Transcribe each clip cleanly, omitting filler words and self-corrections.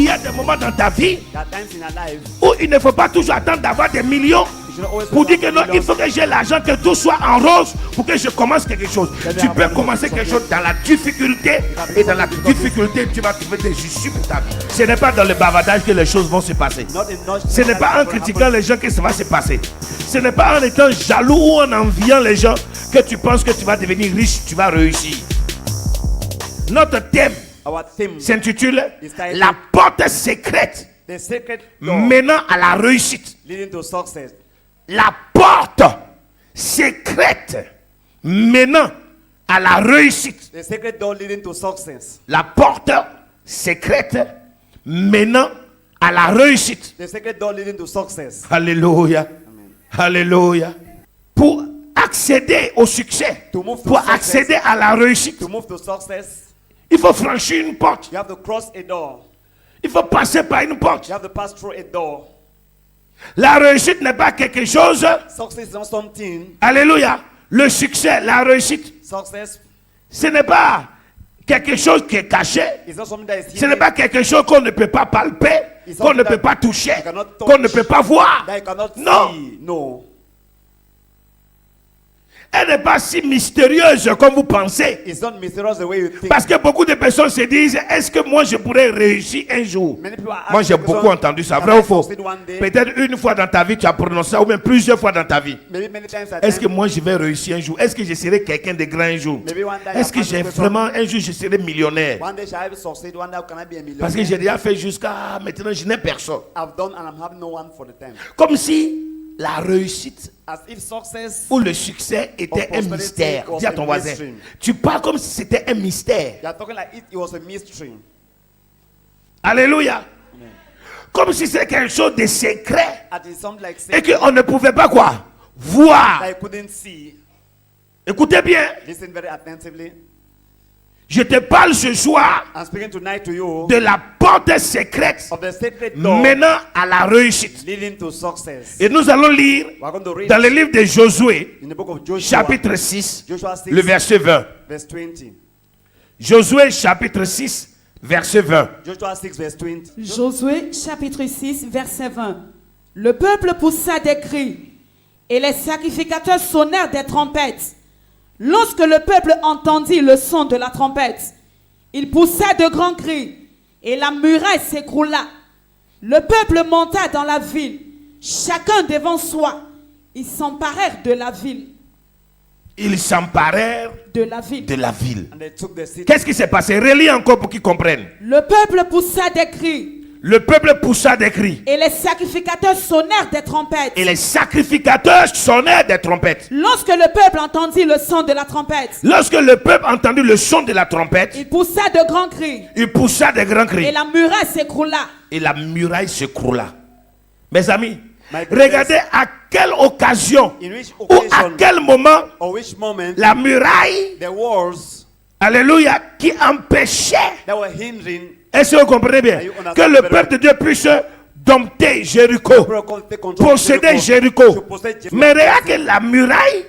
Il y a des moments dans ta vie où il ne faut pas toujours attendre d'avoir des millions pour dire que non, il faut que j'ai l'argent, que tout soit en rose pour que je commence quelque chose. Tu peux commencer quelque chose dans la difficulté, et dans la difficulté, tu vas trouver des issues pour ta vie. Ce n'est pas dans le bavardage que les choses vont se passer. Ce n'est pas en critiquant les gens que ça va se passer. Ce n'est pas en étant jaloux ou en enviant les gens que tu penses que tu vas devenir riche, tu vas réussir. Notre thème s'intitule La porte secrète menant à la réussite. La porte secrète menant à la réussite. La porte secrète menant à la réussite. Alléluia. Alléluia. Pour accéder au succès, pour accéder à la réussite, il faut franchir une porte. Il faut passer par une porte. La réussite n'est pas quelque chose. Alléluia. Le succès, la réussite, ce n'est pas quelque chose qui est caché. Ce n'est pas quelque chose qu'on ne peut pas palper, qu'on ne peut pas toucher, qu'on ne peut pas voir. Non. Elle n'est pas si mystérieuse comme vous pensez. Parce que beaucoup de personnes se disent, est-ce que moi je pourrais réussir un jour? Moi j'ai beaucoup entendu ça, vrai ou faux? Peut-être une fois dans ta vie tu as prononcé ça, ou même plusieurs fois dans ta vie. Est-ce que moi je vais réussir un jour? Est-ce que je serai quelqu'un de grand un jour? Est-ce que j'ai vraiment un jour je serai millionnaire? Parce que j'ai déjà fait jusqu'à maintenant, je n'ai personne. Comme si la réussite ou le succès était un mystère. Dis à ton voisin, tu parles comme si c'était un mystère. Alléluia. Comme si c'était quelque chose de secret et qu'on ne pouvait pas quoi? Voir. Écoutez bien. Je te parle ce soir de la porte secrète menant à la réussite. Et nous allons lire dans le livre de Josué, chapitre 6, le verset 20. Josué, chapitre 6, verset 20. Josué, chapitre 6, verset 20. Le peuple poussa des cris et les sacrificateurs sonnèrent des trompettes. Lorsque le peuple entendit le son de la trompette, il poussa de grands cris et la muraille s'écroula. Le peuple monta dans la ville, chacun devant soi. Ils s'emparèrent de la ville. Ils s'emparèrent de la ville. Qu'est-ce qui s'est passé? Relis encore pour qu'ils comprennent. Le peuple poussa des cris. Le peuple poussa des cris. Et les sacrificateurs sonnèrent des trompettes. Et les sacrificateurs sonnèrent des trompettes. Lorsque le peuple entendit le son de la trompette. Lorsque le peuple entendit le son de la trompette. Il poussa de grands cris. Il poussa de grands cris. Et la muraille s'écroula. Et la muraille s'écroula. Mes amis, regardez à quelle occasion ou à quel moment la muraille, alléluia, qui empêchait, est-ce que vous comprenez bien, que le peuple de Dieu puisse dompter Jéricho, posséder Jéricho. Mais regarde que la muraille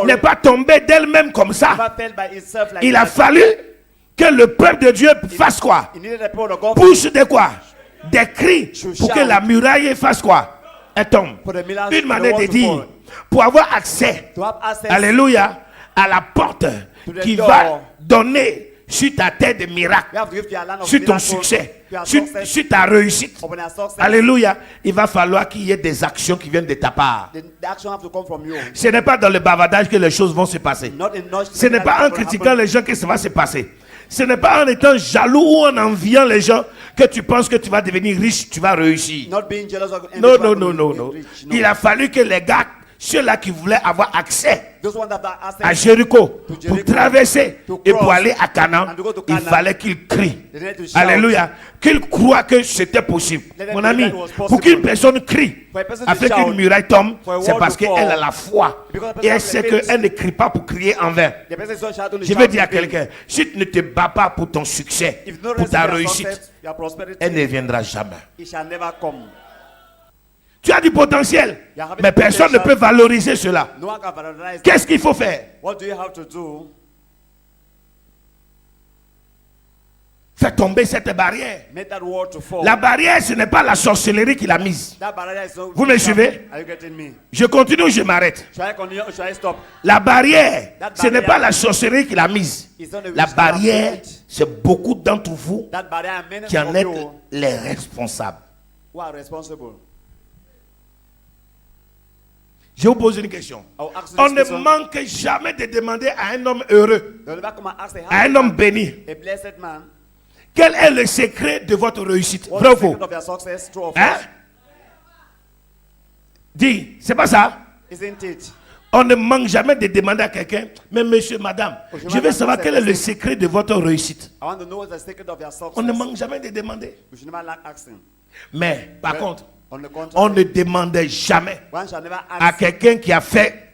n'est pas tombée d'elle-même comme ça. Il a fallu que le peuple de Dieu fasse quoi? Pousse de quoi? Des cris pour que la muraille fasse quoi? Elle tombe. Une manière de dire, pour avoir accès, alléluia, à la porte qui va donner sur ta tête des miracles, sur ton succès, sur ta réussite. Alléluia. Il va falloir qu'il y ait des actions qui viennent de ta part. Ce n'est pas dans le bavardage que les choses vont se passer. Ce n'est pas en critiquant les gens que ça va se passer. Ce n'est pas en étant jaloux ou en enviant les gens que tu penses que tu vas devenir riche, tu vas réussir. Non. Il a fallu que les gars, ceux-là qui voulaient avoir accès à Jéricho pour traverser et pour aller à Canaan, il fallait qu'ils crient. Alléluia. Qu'ils croient que c'était possible. Mon ami, pour qu'une personne crie afin qu'une muraille tombe, c'est parce qu'elle a la foi. Et elle sait qu'elle ne crie pas pour crier en vain. Je veux dire à quelqu'un, si tu ne te bats pas pour ton succès, pour ta réussite, elle ne viendra jamais. Tu as du potentiel, mais personne ne peut valoriser cela. Qu'est-ce qu'il faut faire? Fais tomber cette barrière. Make that wall to fall. La barrière, ce n'est pas la sorcellerie qui l'a mise. That barrier is not. Vous me suivez? Are you getting me? Je continue ou je m'arrête? Should I continue or should I stop? La barrière, That ce n'est barrier pas la sorcellerie qui l'a mise. It's not the La witchcraft barrière, of it. c'est beaucoup d'entre vous That barrier are many qui en of êtes you les responsables. who are responsible. Je vous pose une question. I will ask you On this ne question. manque jamais de demander à un homme heureux, Don't ever come and ask à un homme béni, a blessed man, quel est le secret de votre réussite? what's Vrai ou the faux? secret of your success? True or Hein? false? Dis, c'est pas ça? Isn't it? On ne manque jamais de demander à quelqu'un, mais monsieur, madame, Oh, je je veux m'attends savoir à quel est le cette secret de votre réussite. I want to know what's the secret of your success. On ne manque jamais de demander. We should never lack asking. Mais, par But contre, on the contrary, on ne demandait jamais one shall never à ask quelqu'un qui a fait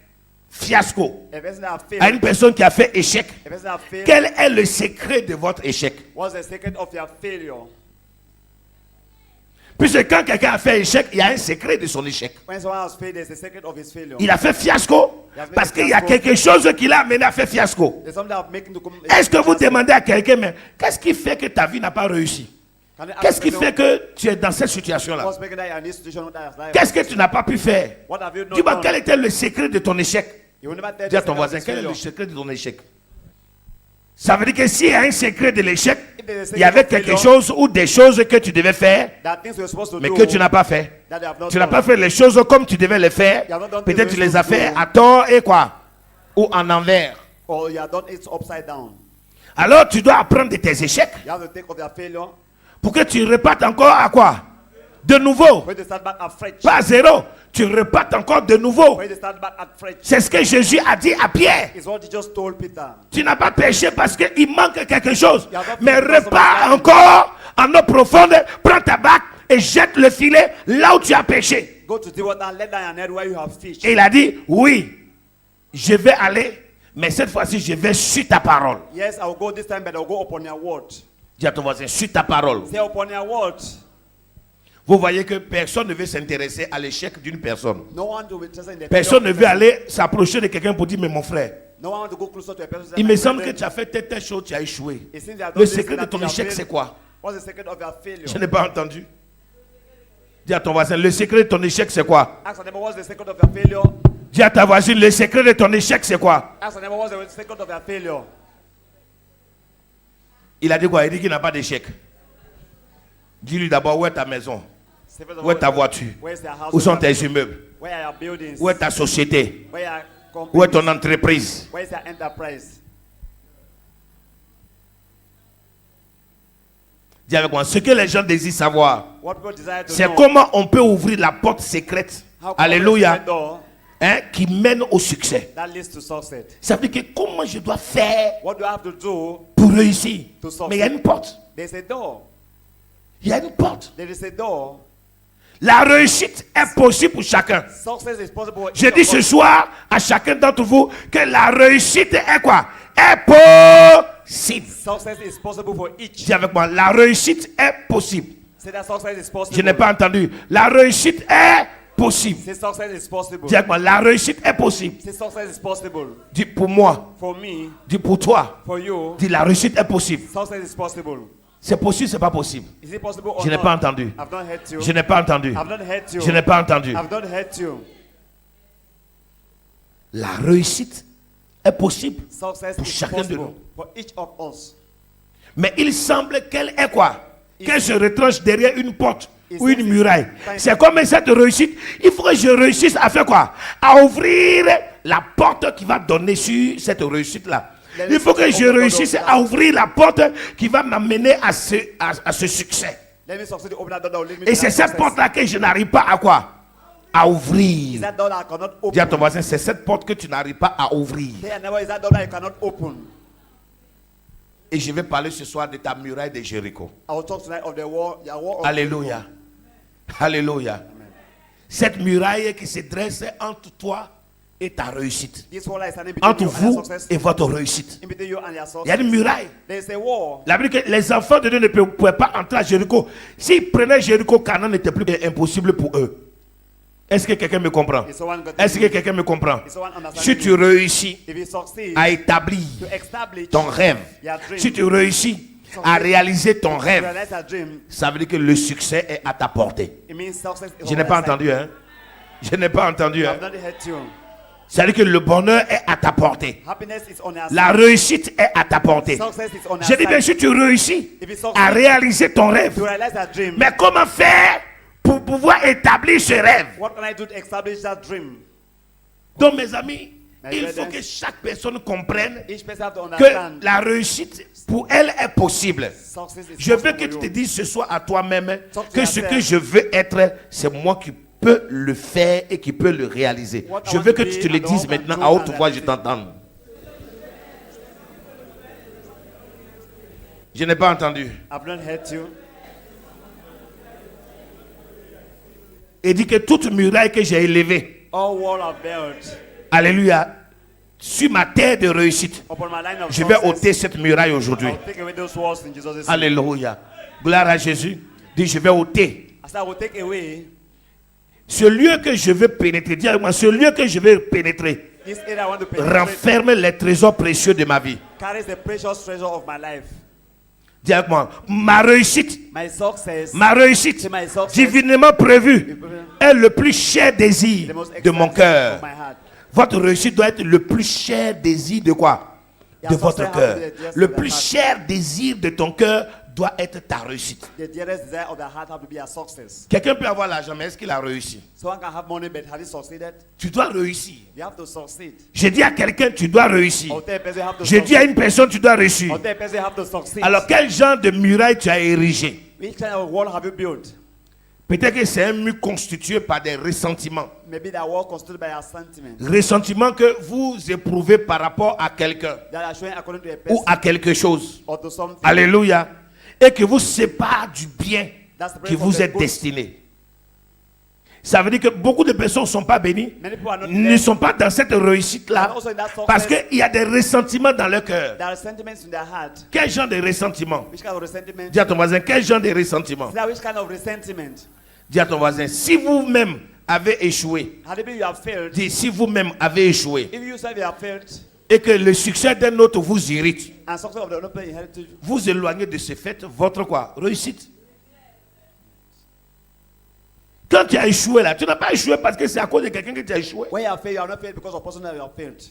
fiasco, a person that à une failed. personne qui a fait échec, A person that failed. quel est le secret de votre échec? What's the secret of your failure? Puisque quand quelqu'un a fait échec, il y a un secret de son échec. When someone has failed, there's a secret of his failure. Il a fait fiasco parce qu'il y a quelque chose qui l'a amené à faire fiasco. There's something that making to come. Est-ce que vous demandez à quelqu'un, mais qu'est-ce qui fait que ta vie n'a pas réussi? Can you ask Qu'est-ce qui the fait person, que tu es dans cette situation-là? what's making that you're in this situation that has life? Qu'est-ce que tu n'as pas pu faire? What have you not Dis-moi, done? quel était le secret de ton échec? You will never tell Dis à the ton secret of voisin, his quel est le failure. secret de ton échec? Ça veut dire que s'il y a un secret de l'échec, If there's a il secret y avait of quelque failure, chose ou des choses que tu devais faire, that things you're supposed to mais do, que tu n'as pas fait. that you have not Tu n'as done. pas fait les choses comme tu devais les faire. You have not done Peut-être things tu les as you're supposed fait to à tort et quoi? Ou en envers. Or you have done it upside down. Alors tu dois apprendre de tes échecs You have to take of your failure. pour que tu repartes encore à quoi? De nouveau. When you start back at fresh. Pas à zéro. Tu repartes encore de nouveau. When you start back at fresh. C'est ce que Jésus a dit à Pierre. It's what he just told Peter. Tu n'as pas péché parce qu'il manque quelque chose. Il y a pas Mais plus de repars personne encore en eau profonde, prends ta barque et jette le filet là où tu as péché. Go to the water and let down your net where you have fish. Et il a dit, oui, je vais aller, mais cette fois-ci, je vais sur ta parole. Yes, I will go this time, but I will go upon your word. Dis à ton voisin, sur ta parole. Say upon your word. Vous voyez que personne ne veut s'intéresser à l'échec d'une personne. No one to be interested in the Personne ne failure of veut a person. aller s'approcher de quelqu'un pour dire, mais mon frère, No one want to go closer to a person. il me semble que tu as fait telle chose, tu as échoué. It seems you have Le done this, secret de that ton you have échec, failed. c'est quoi? What's the secret of your failure? Je n'ai pas entendu. Dis à ton voisin, le secret de ton échec, c'est quoi? Ask your neighbor, what's the secret of your failure? Dis à ta voisine, le secret de ton échec, c'est quoi? Ask your neighbor, what's the secret of your failure? Il a dit quoi? Il dit qu'il n'a pas d'échec. Dis-lui d'abord, où est ta maison? Secret of Où est ta your- voiture? Where's your house? Où sont tes immeubles? Where are your buildings? Où est ta société? Where are your Où est companies? ton entreprise? Where's your enterprise? Dis avec moi, ce que les gens désirent savoir, What people desire to c'est know. comment on peut ouvrir la porte secrète, How can alléluia, we open the door hein, qui mène au succès. that leads to success? Ça veut dire que comment je dois faire What do I have to do? pour réussir? To succeed. Mais il y a une porte. There's a door. Il y a une porte. There is a door. La réussite est possible pour chacun. Success is possible. for Je each dis of ce us. soir à chacun d'entre vous que la réussite est quoi? Est possible. Success is possible for each. Dis avec moi, la réussite est possible. Say that success is possible. Je n'ai pas entendu. La réussite est possible. Say success is possible. Dis avec moi, la réussite est possible. Say success is possible. Dis pour moi, For me, dis pour toi. for you, Dis la réussite est possible. success is possible. C'est possible, c'est pas possible. Is it possible or Je n'ai not? pas entendu. I've not heard you. Je n'ai pas entendu. I've not heard you. Je n'ai pas entendu. I've not heard you. La réussite est possible. Success Pour is chacun de possible nous. for each of us. Mais il semble qu'elle est quoi? Qu'elle se retranche derrière une porte ou It's- une muraille. it's- C'est comme cette réussite. Il faut que je réussisse à faire quoi? À ouvrir la porte qui va donner sur cette réussite-là. Il faut que je réussisse à ouvrir la porte qui va m'amener à ce succès. Let me succeed to open that door that will lead me Et to c'est that cette success. porte-là que je n'arrive pas à quoi? À Is ouvrir. that door that I cannot Dis à ton open? voisin, c'est cette porte que tu n'arrives pas à ouvrir. Say, neighbor, is that door that you cannot open? Et je vais parler ce soir de ta muraille de Jéricho. I will talk tonight of the wall, your wall of Alléluia. Alléluia. Cette muraille qui se dresse entre toi et ta réussite. This wall is standing between Entre you and your vous success. et votre réussite. In between you and your Il y a une success. muraille. There is a wall. La Bible dit que les enfants de Dieu ne pouvaient pas entrer à Jéricho. S'ils prenaient Jéricho, Canaan n'était plus impossible pour eux. Est-ce que quelqu'un me comprend? Is someone got Est-ce que quelqu'un me comprend? Is someone understanding Si tu me? réussis If you succeed à établir to establish ton rêve, your dream, si tu réussis à réaliser ton to rêve, realize a dream, ça veut dire que le succès est à ta portée. it means success is Je on n'ai thy pas side. entendu, hein? Je n'ai pas entendu, hein? I've not heard you. Ça veut dire que le bonheur est à ta portée. Happiness is on our La side. réussite est à ta portée. Success is on our Je dis bien, side. si tu réussis If you succeed à réaliser ton rêve, to realize a dream, mais comment faire pour pouvoir établir ce rêve? what can I do to establish that dream? Donc, mes amis, My il faut brothers, que chaque personne comprenne Each person have to que understand la réussite pour elle est possible. success is Je veux possible que tu for te you. dises ce soir à toi-même Talk to que ce yourself. que je veux être, c'est moi qui peux le faire et qui peut le réaliser. What I Je want veux to que tu be te le and dises all can maintenant do à haute and voix, je realize it. t'entends. Je n'ai pas entendu. I've not heard you. Et dit que toute muraille que j'ai élevée, All wall of built alléluia, sur ma terre de réussite, upon my line of je vais success. ôter cette muraille aujourd'hui. I'll take away those walls in Jesus' name. Alléluia. Gloire à Jésus. Dit, je vais ôter I said, I will take away ce lieu que je veux pénétrer. Dis avec moi, ce lieu que je veux pénétrer this area I want to penetrate. renferme les trésors précieux de ma vie. Carries the precious treasure of my life. Dis avec moi, ma réussite, My success. ma réussite My success. divinement prévue est le plus cher désir The most de excellent mon cœur. of my heart. Votre réussite doit être le plus cher désir de quoi? De Your votre success cœur. has to be the dearest Le of the plus heart. cher désir de ton cœur doit être ta réussite. The dearest desire of the heart have to be a success. Quelqu'un peut avoir l'argent, mais est-ce qu'il a réussi? Someone can have money, but have you succeeded? Tu dois réussir. You have to succeed. J'ai dit à quelqu'un, tu dois réussir. Or tell a person you have to J'ai dit à succeed. une personne, tu dois réussir. Or tell a person you have to succeed. Alors, quel genre de muraille tu as érigé? Which kind of wall have you built? Peut-être que c'est un mur constitué par des ressentiments. Maybe that wall constituted by a sentiment Ressentiments que vous éprouvez par rapport à quelqu'un that are showing according to a ou person à quelque chose. or to something. Alléluia. Et que vous sépare du bien That's the qui breath of vous the est good. destiné. Ça veut dire que beaucoup de personnes ne sont pas bénies, Many people are not ne there. sont pas dans cette réussite-là, And also in that success, parce qu'il y a des ressentiments dans leur cœur. There are sentiments in their heart. Quel genre de ressentiment? Which kind of resentiment? Dis à ton voisin, quel genre de ressentiment? Is that which kind of resentiment? Dis à ton voisin, si vous-même avez échoué, Had it been you have failed, dis si vous-même avez échoué, if you yourself you have failed, et que le succès d'un autre vous irrite, and success of the other person inherited you, vous éloignez de ce fait votre quoi? Réussite. Quand tu as échoué là, tu n'as pas échoué parce que c'est à cause de quelqu'un que tu as échoué. when you have failed, you are not failed because of person that you have failed.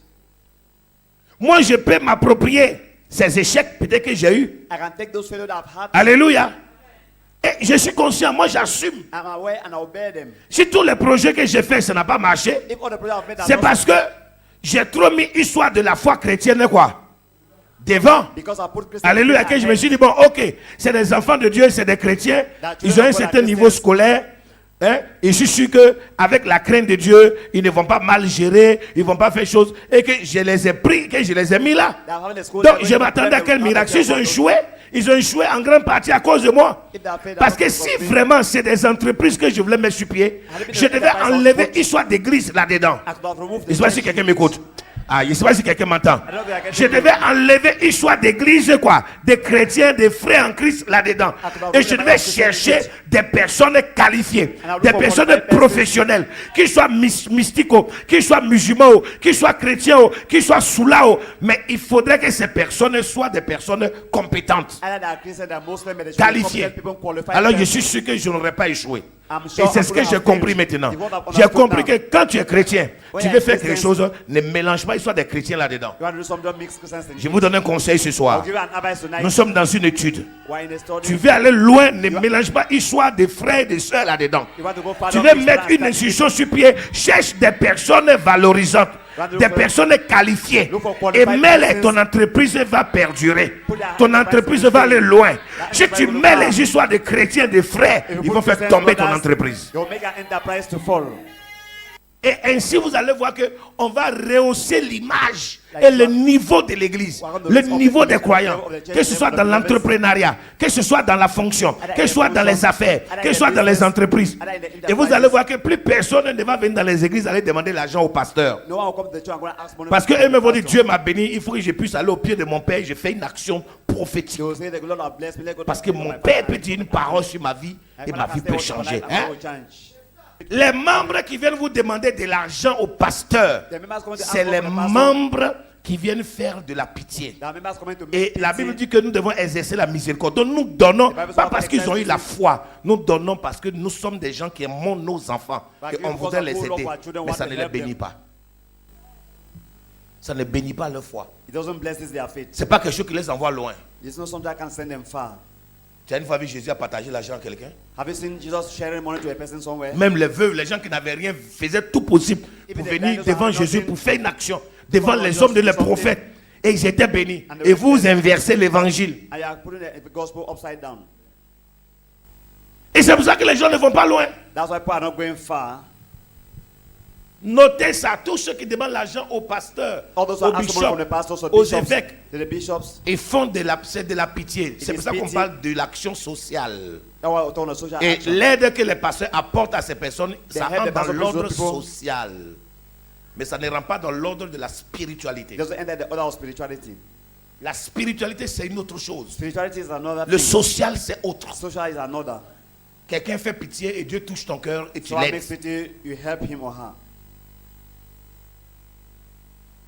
Moi, je peux m'approprier ces échecs peut-être que j'ai eu. I can take those failures that I've had. Alléluia. Et je suis conscient, moi j'assume. I'm aware and I'll bear them. Si tous les projets que j'ai faits, ça n'a pas marché, If all the projects I've made are c'est not parce que j'ai trop mis histoire de la foi chrétienne quoi devant. because I put Christian Alléluia. Que je me suis dit, bon, ok, c'est des enfants de Dieu, c'est des chrétiens. Ils ont un certain niveau scolaire. Hein? Et je suis sûr qu'avec la crainte de Dieu, ils ne vont pas mal gérer, ils ne vont pas faire choses. Et que je les ai pris, que je les ai mis là. Donc je m'attendais à quel miracle. S'ils ont échoué en grande partie à cause de moi. Parce que si vraiment c'est des entreprises que je voulais mettre sur pied, je devais enlever histoire d'église là-dedans. I could have removed Je the ne sais pas si quelqu'un m'écoute. Ah, je ne sais pas si quelqu'un m'entend. I don't think I can Je do devais it. enlever histoire d'église, quoi. Des chrétiens, des frères en Christ là-dedans. Et je devais chercher des personnes qualifiées, des personnes professionnelles, qu'ils soient mystiques, qu'ils soient musulmans, qu'ils soient chrétiens, qu'ils soient soulats. Mais il faudrait que ces personnes soient des personnes compétentes, Either they are Christian, they are Muslim, but they should be qualifiées. competent people, qualified Alors je persons. suis sûr que je n'aurais pas échoué. I'm Et sure c'est I ce que couldn't j'ai have compris failed. maintenant. It's what I've J'ai understood compris now. que quand tu es chrétien, When tu you veux are faire quelque Christian, chose, ne mélange pas histoire des chrétiens là-dedans. You want to do some, don't mix Christians and Je vous donne un conseil ce I'll soir. give you an advice tonight. Nous sommes dans une étude. We're in a study. Tu veux aller loin, ne mélange pas histoire des frères et des sœurs là-dedans. You want to go far Tu down, veux mix mettre Christians une and institution sur pied, cherche des personnes valorisantes, des personnes qualifiées. Et mets-les, ton entreprise va perdurer. Ton entreprise va aller loin. Si tu mets les histoires de chrétiens, de frères, If you ils put vont faire Christians tomber ton brothers, entreprise. You'll make an enterprise to fall. Et ainsi, vous allez voir qu'on va rehausser l'image et le niveau de l'église, le niveau des croyants, que ce soit dans l'entrepreneuriat, que ce soit dans la fonction, que ce soit dans les affaires, que ce soit dans les entreprises. Et vous allez voir que plus personne ne va venir dans les églises aller demander l'argent au pasteur. No one will come to the church and go and ask money. Parce qu'eux me vont dire, Dieu m'a béni, il faut que je puisse aller au pied de mon père, je fais une action prophétique. They will say the Lord has blessed me. Let go to Parce the que people mon of my père father. peut dire une parole sur ma vie et My ma father vie can peut say what changer. my life Hein? will change. Les membres qui viennent vous demander de l'argent au pasteur, The members come to ask c'est les for the pastor. membres qui viennent faire de la pitié. There are members coming to Et make la pity. Bible dit que nous devons exercer la miséricorde. Donc nous donnons, pas parce qu'ils ont eu la foi, nous donnons parce que nous sommes des gens qui aimons nos enfants et on voudrait les aider. Mais ça ne les bénit pas. Ça ne bénit pas leur foi. It doesn't bless their faith. Ce n'est pas quelque chose qui les envoie loin. It's not something that can send them far. Tu as une fois vu Jésus a partagé l'argent à quelqu'un? Have you seen Jesus sharing money to a person somewhere? Même les veuves, les gens qui n'avaient rien, faisaient tout possible pour venir devant Jésus, pour faire une action, devant les hommes de les prophètes. Et ils étaient bénis. Et vous inversez l'évangile. And you are putting the gospel upside down. Et c'est pour ça que les gens ne vont pas loin. That's why people are not going far. Notez ça, tous ceux qui demandent l'argent aux pasteurs, All those who aux are asking money from the pastors bishops, or aux bishops, évêques, to the bishops. ils font c'est de la pitié. C'est pour ça qu'on pity. parle de l'action sociale. That's why we're talking about social Et action. l'aide que les pasteurs apportent à ces personnes, ça help rentre the dans pastors l'ordre to people. social. Mais ça ne rentre pas dans l'ordre de la spiritualité. It doesn't enter the order of spirituality. La spiritualité, c'est une autre chose. Spirituality is another Le thing. social, c'est autre. Social is another. Quelqu'un fait pitié et Dieu touche ton cœur et tu So what l'aides. makes pity, you help him or her.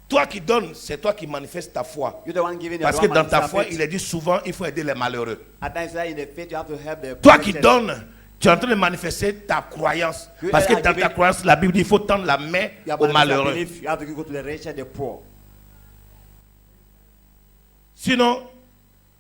Toi qui donnes, c'est toi qui manifestes ta foi. You're the one giving the Parce other que one dans ta manifest foi, faith. il est dit souvent, il faut aider les malheureux. At times in the faith you have to help the Toi qui wretched. donnes, tu es en train de manifester ta croyance. Parce que dans ta croyance, la Bible dit il faut tendre la main You have aux manifested malheureux. belief, you have to go to the wretched, the poor. Sinon,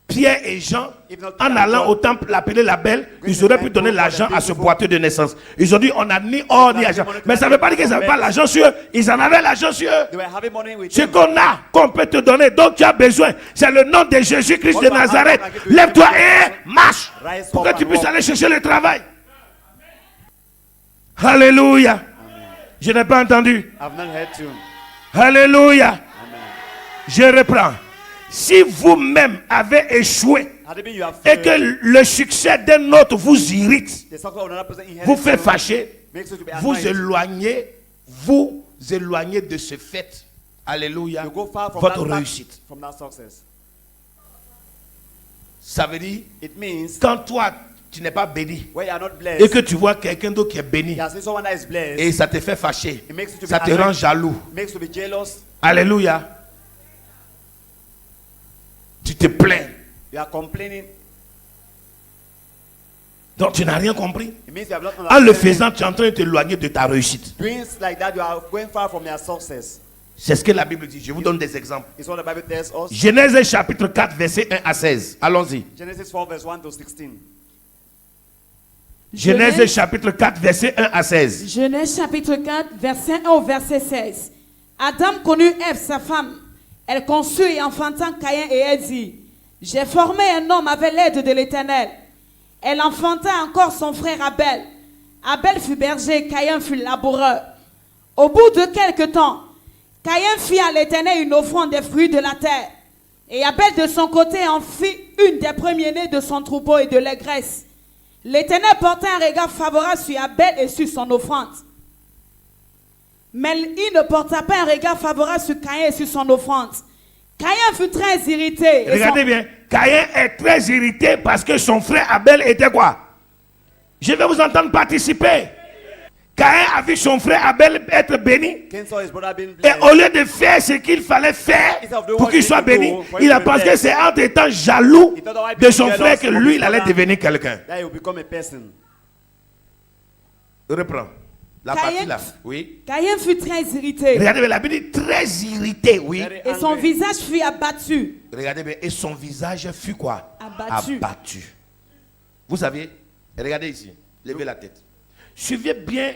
Pierre et Jean, en allant au temple l'appeler la belle, ils auraient pu donner l'argent à ce boiteux de naissance. Ils ont dit on n'a ni or ni argent. Mais ça ne veut pas dire qu'ils n'avaient pas l'argent sur eux. Ils en avaient l'argent sur eux. They were having money with Ce them. qu'on a, qu'on peut te donner, donc tu as besoin, c'est le nom de Jésus-Christ de Nazareth. Lève-toi et marche pour que tu puisses aller chercher le travail. Alléluia. Je n'ai pas entendu. I've not heard to. Alléluia. Amen. Je reprends. Si vous-même avez échoué Had it been you have et failed, que le succès d'un autre vous irrite, the success of another person inherits vous fait you, fâcher, makes you to be vous annoyed. éloignez de ce fait, alléluia, You go far from votre that réussite. from that success. Ça veut dire, It means quand toi, tu n'es pas béni, when you are not et blessed, que tu vois quelqu'un d'autre qui est béni, you are seeing someone that is blessed, et ça te fait fâcher, it makes you to ça be te annoyed, rend jaloux, makes you to be jealous, alléluia, tu te plains, you are complaining. donc tu n'as rien compris. It means you have not En le understood. faisant, tu es en train de t'éloigner de ta réussite. Doing like that, you are going far from your success. C'est ce que la Bible dit. Je vous donne des exemples. It's what the Bible tells us. Genèse chapitre 4, verset 1 à 16. Allons-y. Genesis 4 verse 1 to 16. Genèse chapitre 4, verset 1 à 16. Genèse chapitre 4, verset 1 au verset 16. Adam connut Ève, sa femme. Elle conçut et enfanta Caïn et elle dit, j'ai formé un homme avec l'aide de l'Éternel. Elle enfanta encore son frère Abel. Abel fut berger, Caïn fut laboureur. Au bout de quelque temps, Caïn fit à l'Éternel une offrande des fruits de la terre. Et Abel de son côté en fit une des premiers-nés de son troupeau et de la graisse. L'Éternel porta un regard favorable sur Abel et sur son offrande. Mais il ne porta pas un regard favorable sur Caïn et sur son offrande. Caïn fut très irrité. Regardez bien. Caïn est très irrité parce que son frère Abel était quoi? Je vais vous entendre participer. Caïn a vu son frère Abel être béni. Cain saw his brother being Et blessed. au lieu de faire ce qu'il fallait faire pour qu'il soit béni, il a pensé que c'est en étant jaloux de son frère que lui, il allait devenir quelqu'un. That he will become a person. Reprends. La Caïn- partie là. Oui. Caïn fut très irrité. Regardez bien, la Bible dit très irrité, oui. Very Et son angry. visage fut abattu. Regardez bien, et son visage fut quoi? Abattu. Abattu. Vous savez, regardez ici, levez la tête. Suivez bien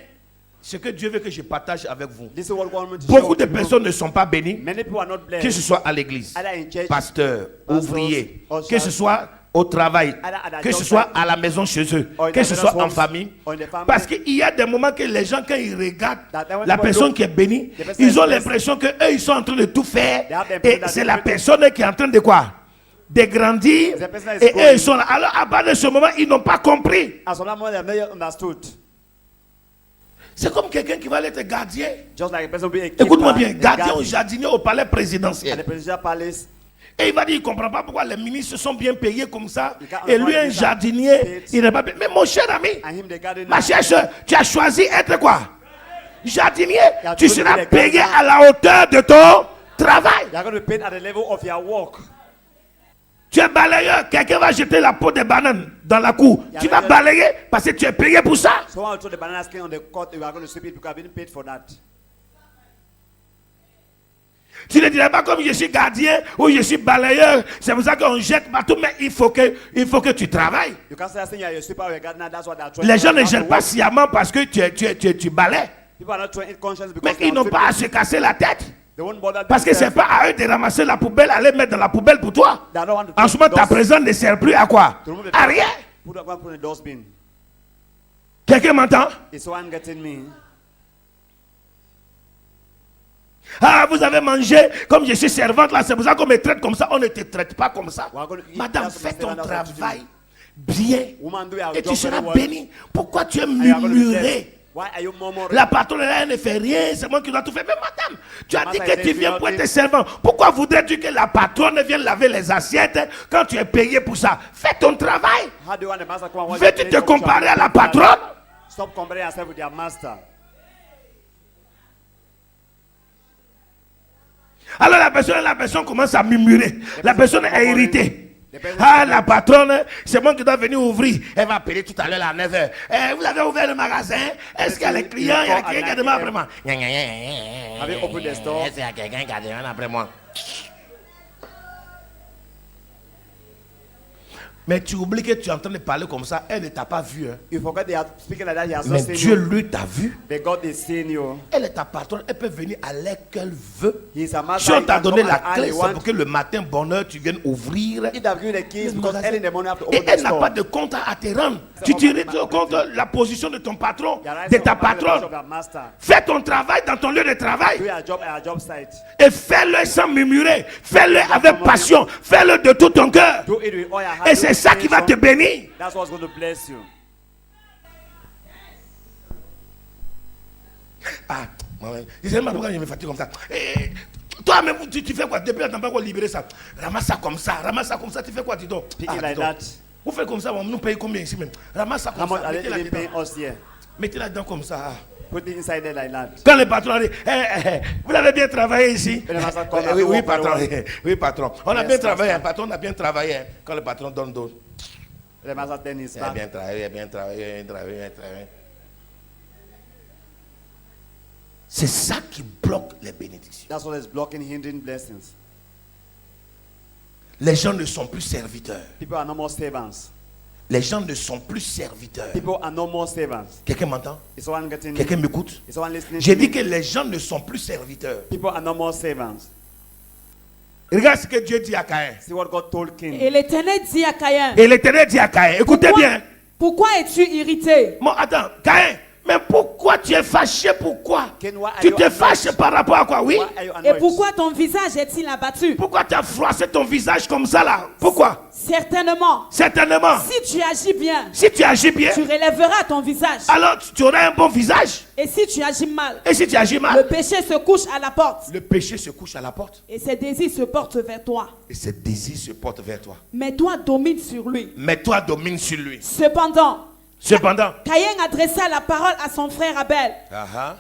ce que Dieu veut que je partage avec vous. This is what God wants to Beaucoup show de people. personnes ne sont pas bénies, Many people are not blessed. que ce soit à l'église, Either in church, pasteur, pastors, ouvrier, ushers, que ce soit au travail, at que ce job soit site, à la maison chez eux, or in que ce their soit en homes, famille. or in their family. Parce qu'il y a des moments que les gens, quand ils regardent That when la people personne look, qui est bénie, the person ils is ont blessed. l'impression qu'eux, ils sont en train de tout faire. They have the Et impression that c'est they la do- personne qui est en train de quoi? De grandir. The person is Et eux, growing. ils sont là. Alors, à partir de ce moment, ils n'ont pas compris. As of that moment, they have not understood. C'est comme quelqu'un qui va être gardien. Just like a person being a keeper, Écoute-moi bien, a gardien guard ou jardinier au palais at the présidentiel. presidential palace. Et il va dire, il ne comprend pas pourquoi les ministres sont bien payés comme ça. Il can't Et lui, afford un this jardinier, paid. il n'est pas payé. Mais mon cher ami, And him, the gardener. ma chère soeur, tu as choisi être quoi? Jardinier. Il a Tu toujours seras dit les payé gardiens. à la hauteur de ton travail. You are going to be paid at the level of your work. Tu es balayeur, quelqu'un va jeter la peau des bananes dans la cour. Tu vas balayer parce que tu es payé pour ça. Someone will throw the banana skin on the court, you are going to sweep it because you have been paid for that. Tu ne dirais pas comme je suis gardien ou je suis balayeur, c'est pour ça qu'on jette partout, mais il faut que tu travailles. You can't say you are a sweeper or a gardener, that's what they are throwing. Les gens ne jettent pas sciemment parce que tu balayes. People are not throwing it conscious Mais because ils n'ont pas à se casser la tête. they won't bother Parce que c'est themselves. pas à eux de ramasser la poubelle, aller mettre dans la poubelle pour toi. They don't want to En ce moment, ta dust- présence ne sert plus à quoi? to remove the À dust. rien. Put in the dustbin. Quelqu'un m'entend? Is someone getting me? Ah, vous avez mangé comme je suis servante là, c'est pour ça qu'on me traite comme ça. On ne te traite pas comme ça. We are going to eat. Madame, That's what fais ton Mr. Anderson travail bien Woman, do your et tu job seras very well. béni. Pourquoi tu es And you are going to be blessed. murmuré? Why are you murmuring? La patronne elle ne fait rien, c'est moi qui dois tout faire. Mais madame, tu as dit Master, que tu is viens there pour être nothing? servant. Pourquoi voudrais-tu que la patronne vienne laver les assiettes quand tu es payé pour ça? Fais ton travail. How do you want the master to come and watch Veux-tu the te place of comparer your à la master? patronne? Stop comparing yourself with your master. Alors la personne commence à murmurer. La personne est irritée. Ah, la patronne, c'est moi qui dois venir ouvrir. Elle va appeler tout à l'heure à 9h. Vous avez ouvert le magasin? Est-ce qu'il y a les clients? Il y a quelqu'un qui demande après moi. Have you opened the store? Est-ce qu'il y a quelqu'un qui demande après moi? Mais tu oublies que tu es en train de parler comme ça. Elle ne t'a pas vu. Hein. You forget they are speaking like that. He has Mais not seen Dieu, you. lui, t'a vu. The God is seeing you. Elle est ta patronne. Elle peut venir à l'heure qu'elle veut. He is a master. Si on He t'a can donné come la at clé, any c'est want. pour que le matin, bonne heure, tu viennes ouvrir. He have given the keys le because magasin. early in the morning you have to Et open the elle n'a store. pas de compte à te rendre. Tu tirais compte de la position de ton patron, de ta patronne. Fais ton travail dans ton lieu de travail. Do your job at your job site. Et fais-le sans murmurer. Fais-le avec passion. Fais-le de tout ton cœur. Do it with all your heart. Et c'est ça qui va te bénir. That's what's going to bless you. Ah, je sais pas pourquoi je me fatigue comme ça. Toi-même, tu fais quoi? Depuis la temps, pas libérer ça. Ramasse ça comme ça. Ramasse ça comme ça. Tu fais quoi, dis donc? Pick it like that. Vous faites comme ça, on nous paye combien ici même? Ramasse ça How comme much ça. are they Mettez-la even paying dedans. us here? Mettez-la dedans comme ça. Put it inside there like that. Quand le patron dit, vous avez bien travaillé ici. Et le master come Oui, and oui, work patron. very well. Oui, patron. On a Yes, bien travaillé. master. Patron a bien travaillé. Quand le patron donne d'autres. The master then is Il a back. bien travaillé, il a bien travaillé, il a bien travaillé, il a bien travaillé. C'est ça qui bloque les bénédictions. That's what is blocking, hindering blessings. Les gens ne sont plus serviteurs. People are no more servants. Les gens ne sont plus serviteurs. People are no more servants. Quelqu'un m'entend? Is someone getting me? Quelqu'un m'écoute? Is someone listening? J'ai to dit me? que les gens ne sont plus serviteurs. People are no more servants. Regarde ce que Dieu dit à Caïn. See what God told King. Et l'Éternel dit à Caïn, Et l'Éternel dit à Caïn, écoutez bien. pourquoi es-tu irrité? Bon, attends, Caïn, mais pourquoi tu es fâché? Pourquoi? Cain, why are Tu you te annoyed? fâches par rapport à quoi? Oui? Why are you Et annoyed? pourquoi ton visage est-il abattu? Pourquoi tu as froissé ton visage comme ça là? Pourquoi? Certainement, Certainement, si tu agis bien, si tu agis bien, tu relèveras ton visage. alors tu auras un bon visage. Et si tu agis mal, Et si tu agis le mal, péché se couche à la porte. le péché se couche à la porte. Et ses désirs se portent vers toi. Et ses désirs se portent vers toi. Mais toi domine sur lui. Mais toi domine sur lui. Cependant, Cependant, Caïn adressa la parole à son frère Abel.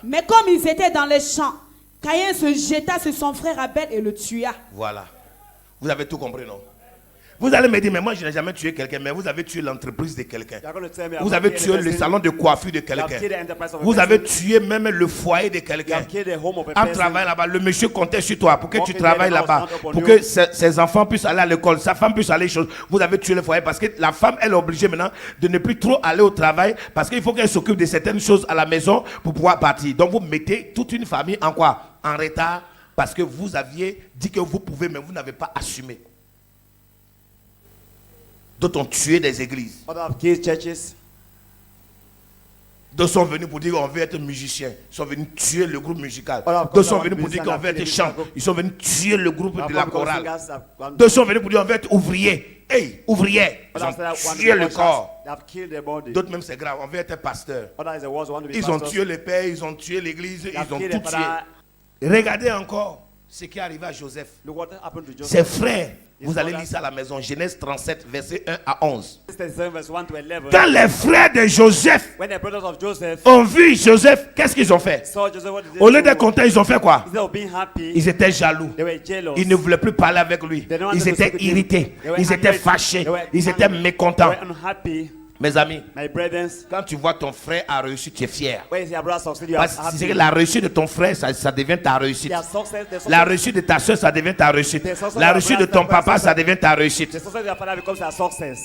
Mais comme ils étaient dans les champs, Caïn se jeta sur son frère Abel et le tua. voilà. Vous avez tout compris, non? Vous allez me dire, mais moi je n'ai jamais tué quelqu'un, mais vous avez tué l'entreprise de quelqu'un. You're going to tell me Vous I've avez killed tué a le person. salon de coiffure de You have killed the quelqu'un. enterprise of a Vous person. avez tué même le foyer de You quelqu'un. have killed the home of a En person. travaillant là-bas, le monsieur comptait sur toi pour que tu Walking travailles there, the là-bas, house not upon pour you. que ses enfants puissent aller à l'école, sa femme puisse aller choses. Vous avez tué le foyer parce que la femme, elle est obligée maintenant de ne plus trop aller au travail parce qu'il faut qu'elle s'occupe de certaines choses à la maison pour pouvoir partir. Donc vous mettez toute une famille en quoi? En retard parce que vous aviez dit que vous pouvez, mais vous n'avez pas assumé. D'autres ont tué des églises. Others have killed churches. D'autres sont venus pour dire qu'on veut être musicien. Ils sont venus tuer le groupe musical. Voilà, D'autres sont comme venus pour dire qu'on veut être chant. Ils sont venus tuer le groupe de la chorale. D'autres sont venus pour dire qu'on veut être ouvrier. Hey, ouvrier. Ils ont tué le corps. They have killed the body. D'autres même c'est grave. On veut être pasteur. Others is the ones who want to be Ils ont pastors. tué les pères, ils ont tué l'église, They have ils ont killed tout the father. tué. Regardez encore ce qui est arrivé à Joseph. Look what happened to Joseph. Ses frères Vous allez lire ça à la maison. Genèse 37, verset 1 à 11. 37 verse 1 to 11. Quand les frères de Joseph When the brothers of Joseph ont vu Joseph, qu'est-ce qu'ils ont fait? saw Joseph, what did they Au lieu do? d'être contents, ils ont fait quoi? Instead of being happy, Ils étaient jaloux. they were jealous. Ils ne voulaient plus parler avec lui. Ils étaient irrités. Ils étaient fâchés. Ils étaient mécontents. They were unhappy. Mes amis, My brethren, quand tu vois ton frère a réussi, tu es fier. when you see your brother succeed, you are Parce que happy. la réussite de ton frère, ça devient ta réussite. Their success, the La success, réussite de ta soeur, ça devient ta réussite. La réussite de ton papa, ça devient ta réussite. the success of your father becomes their success.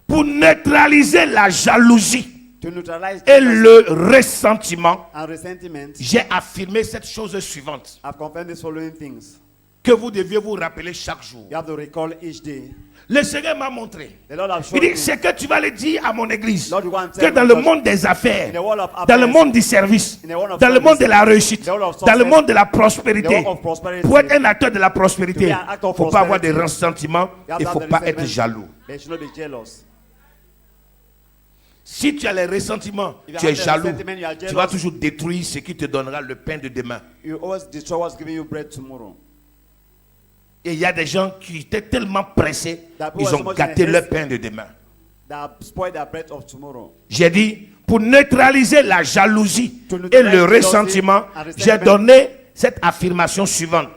Pour neutraliser la jalousie To neutralize et jealousy le ressentiment, and resentment, j'ai affirmé cette chose suivante I've confirmed these following things. que vous deviez vous rappeler chaque jour. You have to recall each day. Le Seigneur m'a montré. The Lord has Il shown dit, me. c'est que tu vas le dire à mon église, Lord, you want to que tell dans me le because monde des affaires, in the world of dans le affairs, monde du service, in the world of dans le service, monde de la réussite, in the world of dans le success, monde de la in the prospérité, world of prosperity, pour être un acteur de la prospérité, to be il an actor ne of faut pas avoir de prosperity, ressentiment, you have il to ne faut have the pas être resentment. jaloux. They should not be jealous. Si tu as les ressentiments, If you tu es have the jaloux, resentment, you are tu vas jealous. toujours détruire ce qui te donnera le pain de demain. You always destroy what's giving you bread tomorrow. Et il y a des gens qui étaient tellement pressés, That people ils are so ont much gâté in leur haste. pain de demain. That spoil their bread of tomorrow. J'ai dit, pour neutraliser la jalousie To et neutralize le jealousy ressentiment, and resentment. j'ai donné cette affirmation suivante.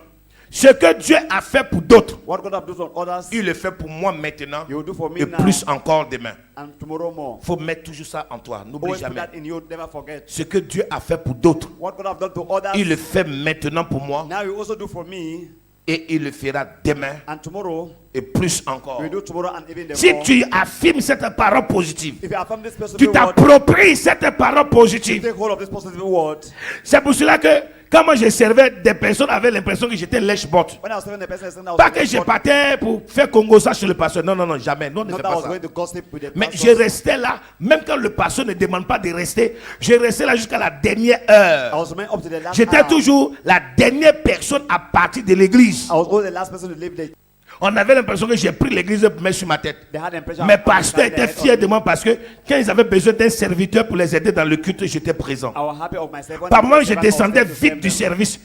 Ce que Dieu a fait pour d'autres, What God has done for others, il le fait pour moi maintenant you will do for me et now plus encore demain. and tomorrow more. Il faut mettre toujours ça en toi, n'oublie Always put jamais. that in you, never forget. Ce que Dieu a fait pour d'autres, What God has done to others, il le fait maintenant pour moi now you also do for me, et il le fera demain and tomorrow et plus encore. you do tomorrow and even the Si more. tu affirmes cette parole positive, If you affirm this positive tu word, t'appropries cette parole positive. take hold of this positive word. C'est pour cela que quand moi je servais, des personnes avaient l'impression que j'étais lèche-botte. When I was telling the person, I was Pas que je partais pour faire Congo ça chez le pasteur. Non, non, non, jamais. Non, on ne not fait that I pas was ça. going to gossip with the Mais je pastors. restais là, même quand le pasteur ne demande pas de rester, je restais là jusqu'à la dernière heure. I was remaining up to the last J'étais hour. toujours la dernière personne à partir de l'église. I was always the last person to leave the. On avait l'impression que j'ai pris l'église et mis sur ma tête. They had the impression. Mes of- pasteurs étaient fiers de moi parce que quand ils avaient besoin d'un serviteur pour les aider dans le culte, j'étais présent. I was happy of myself. When Par I moment, was je servant, I was descendais there to vite serve du them. service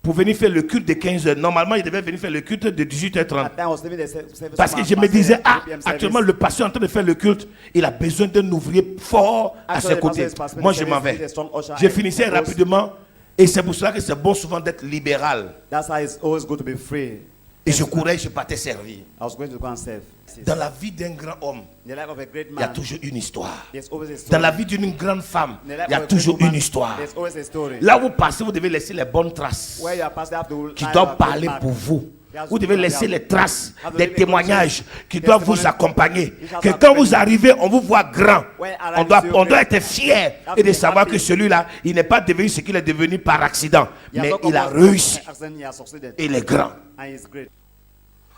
pour venir faire le culte de 15 heures. Normalement, il devait venir faire le culte de 18h30. At that time, I was leaving the service Parce from que my je me pastor, disais, the ah, 3 p.m. actuellement, service. le pasteur est en train de faire le culte. Il a besoin d'un ouvrier fort à Actually, ses the côtés. pastor is passing Moi, the je m'en service, vais. the strong usher. Je I finissais suppose rapidement. Et c'est pour cela que c'est bon souvent d'être libéral. That's why it's always good to be free. Et je courais, je partais servir. I was going to go and serve. Dans la vie d'un grand homme, In the life of a great il y a man, toujours une histoire. there's always a story. Dans la vie d'une grande femme, In the life il y a of a toujours great une woman, histoire. There's always a story. Là où vous passez, vous devez laisser les bonnes traces Where you are passing, you have to qui leave doivent a good parler mark. pour vous. Yes, Vous devez yes, laisser yes. les traces, Have to des leave a témoignages good qui doivent vous testimony. accompagner. You shall Que have quand to vous arrivez, on vous voit grand. When On arrive doit, you, on doit great. être fier Have et to de be savoir happy. que celui-là, il n'est pas devenu ce qu'il est devenu par accident, He has mais not il a come out réussi. by accident, he has succeeded. Il est grand. And he's great.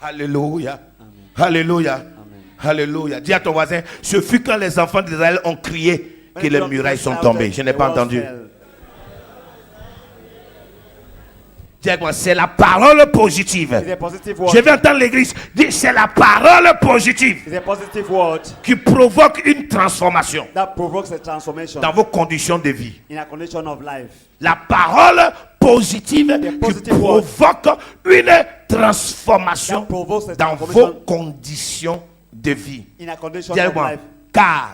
Alléluia. Alléluia. Alléluia. Dis à ton voisin, ce fut quand les enfants d'Israël ont crié que les murailles sont tombées. Je n'ai pas entendu. Dis avec moi, c'est la parole positive. It's a positive word. Je vais entendre l'église dire, c'est la parole positive It's a positive word qui provoque une transformation that provokes a transformation dans vos conditions de vie. in a condition of life. La parole positive qui positive word provoque une transformation that provokes a dans vos transformation conditions de vie. in a condition Dis of avec moi, life.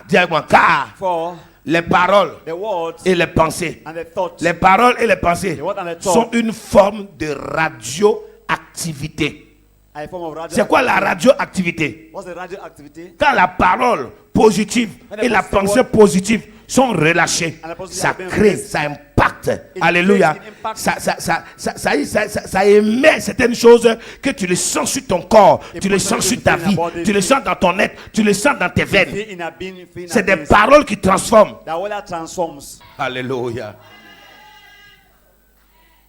dis avec moi, car For les paroles the words et les pensées, and the thoughts les paroles et les pensées The word and the thought sont une forme de radioactivité. are a form of radio. C'est quoi la radioactivité? What's the radioactivity? Quand la parole positive et la pensée positive sont relâchées, And the positive ça have been crée, released. ça impacte. It Alléluia. creates, it impacts. Ça émet certaines choses que tu le sens sur ton corps, It tu le puts sens sur something ta in vie, your body. tu le sens dans ton être, tu le sens dans tes veines. Feel in a being, feel in a C'est des being. paroles qui transforment. That word that transforms. Alléluia.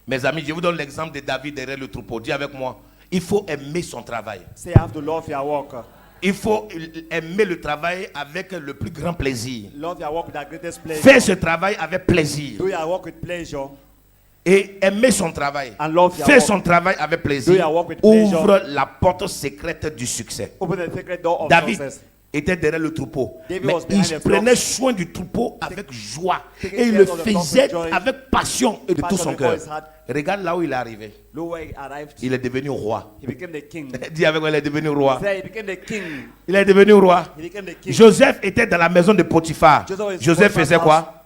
Mes amis, je vous donne l'exemple de David derrière le troupeau. Dis avec moi, il faut aimer son travail. Say you have to love your work. Il faut aimer le travail avec le plus grand plaisir. Love your work with the greatest pleasure. Faire ce travail avec plaisir. Do your work with pleasure. Et aimer son travail. And love your Faire work. son travail avec Do plaisir your work with pleasure. ouvre la porte secrète du succès. Open the secret door of David, success. était derrière le troupeau. David Mais was behind il the prenait flocks. soin du troupeau avec joie. Taking Et il care le of the flocks with faisait joy. avec passion et de tout Passion son with cœur. all his heart. Regarde là où il est arrivé. Look where he arrived. Il est devenu roi. He became the king. Dis avec moi, il est devenu roi. Say he became the king. Il est devenu roi. He became the king. Joseph était dans la maison de Potiphar. Joseph Joseph was faisait Potiphar's quoi?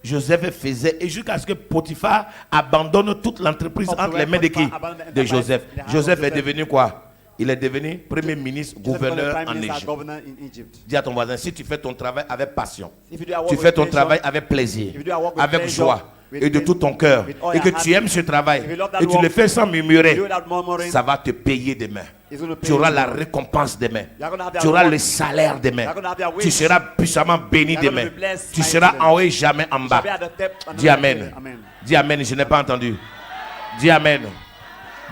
Joseph faisait, et jusqu'à ce que Potiphar abandonne toute l'entreprise Up to entre les where mains de qui? Potiphar abandoned the De enterprise Joseph. in the hands of Joseph est Joseph. devenu quoi? Il est devenu premier ministre, Joseph became the gouverneur prime en minister, Égypte. governor in Egypt. Dis à ton voisin, si tu fais ton travail avec passion, If you do your work tu with fais ton passion, travail avec plaisir, if you do your work with avec pleasure, joie with et de tout ton cœur, with all et que your tu heart, aimes ce travail, if you love that et tu le work, fais sans murmurer, do without murmuring, ça va te payer demain. it's going to pay Tu auras you. la récompense demain. You're gonna have Tu their auras reward. le salaire demain. You're gonna have their Tu wage. seras puissamment béni You're gonna demain. be blessed Tu by seras them. en haut et jamais en You bas. shall be at the top and Dis not at the Amen. tail. Amen. Dis Amen. Je n'ai pas entendu. Dis Amen.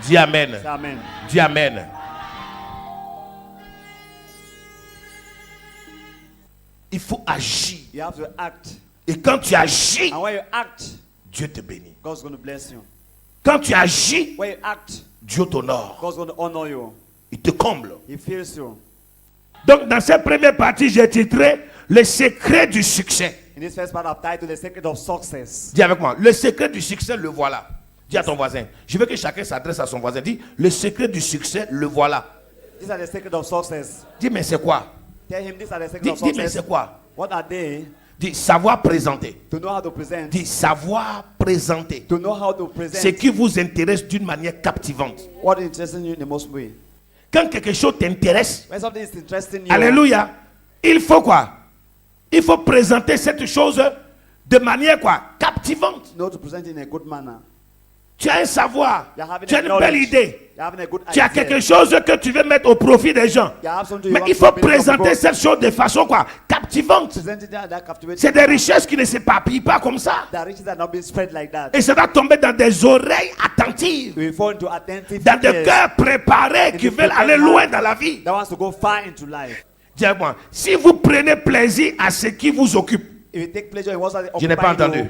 Dis Amen. Say amen. Dis Amen. Il faut agir. You have to act. Et quand tu agis, And when you act, Dieu te bénit. God's going to bless you. Quand tu agis, When you act, Dieu t'honore. God's going to honor you. Il te comble. He feels you. Donc, dans cette première partie, j'ai titré le secret du succès. In this first part, I've titled The Secret of Success. Dis avec moi, le secret du succès, le voilà. Dis à ton voisin. Je veux que chacun s'adresse à son voisin. Dis, le secret du succès, le voilà. These are the secret of success. Dis, mais c'est quoi? Tell him these are the secret Dis, of dis, mais success. c'est quoi? What are they? Dis, savoir présenter. To know how to present. Dis, savoir présenter. To know how to Ce present. qui vous intéresse d'une manière captivante. What interests you in the most way. Quand quelque chose t'intéresse, When something is interesting you, alléluia, il faut quoi? Il faut présenter cette chose de manière quoi? Captivante. know to present in a good manner. Tu as un savoir, You're having tu as a une knowledge. belle idée, You're having a good tu as idea. quelque chose que tu veux mettre au profit des gens. You have something you Mais want il to faut benefit présenter people. cette chose de façon quoi? Captivante. Present it that captivates. C'est des richesses qui ne s'éparpillent pas comme ça. The riches are not being spread like that. Et ça va tomber dans des oreilles attentives, We fall into attentive dans des ears cœurs préparés qui veulent aller loin dans la vie. that wants to go far into life. Dis-moi, si vous prenez plaisir à ce qui vous occupe, If you take pleasure in what's je n'ai pas occupying entendu. you,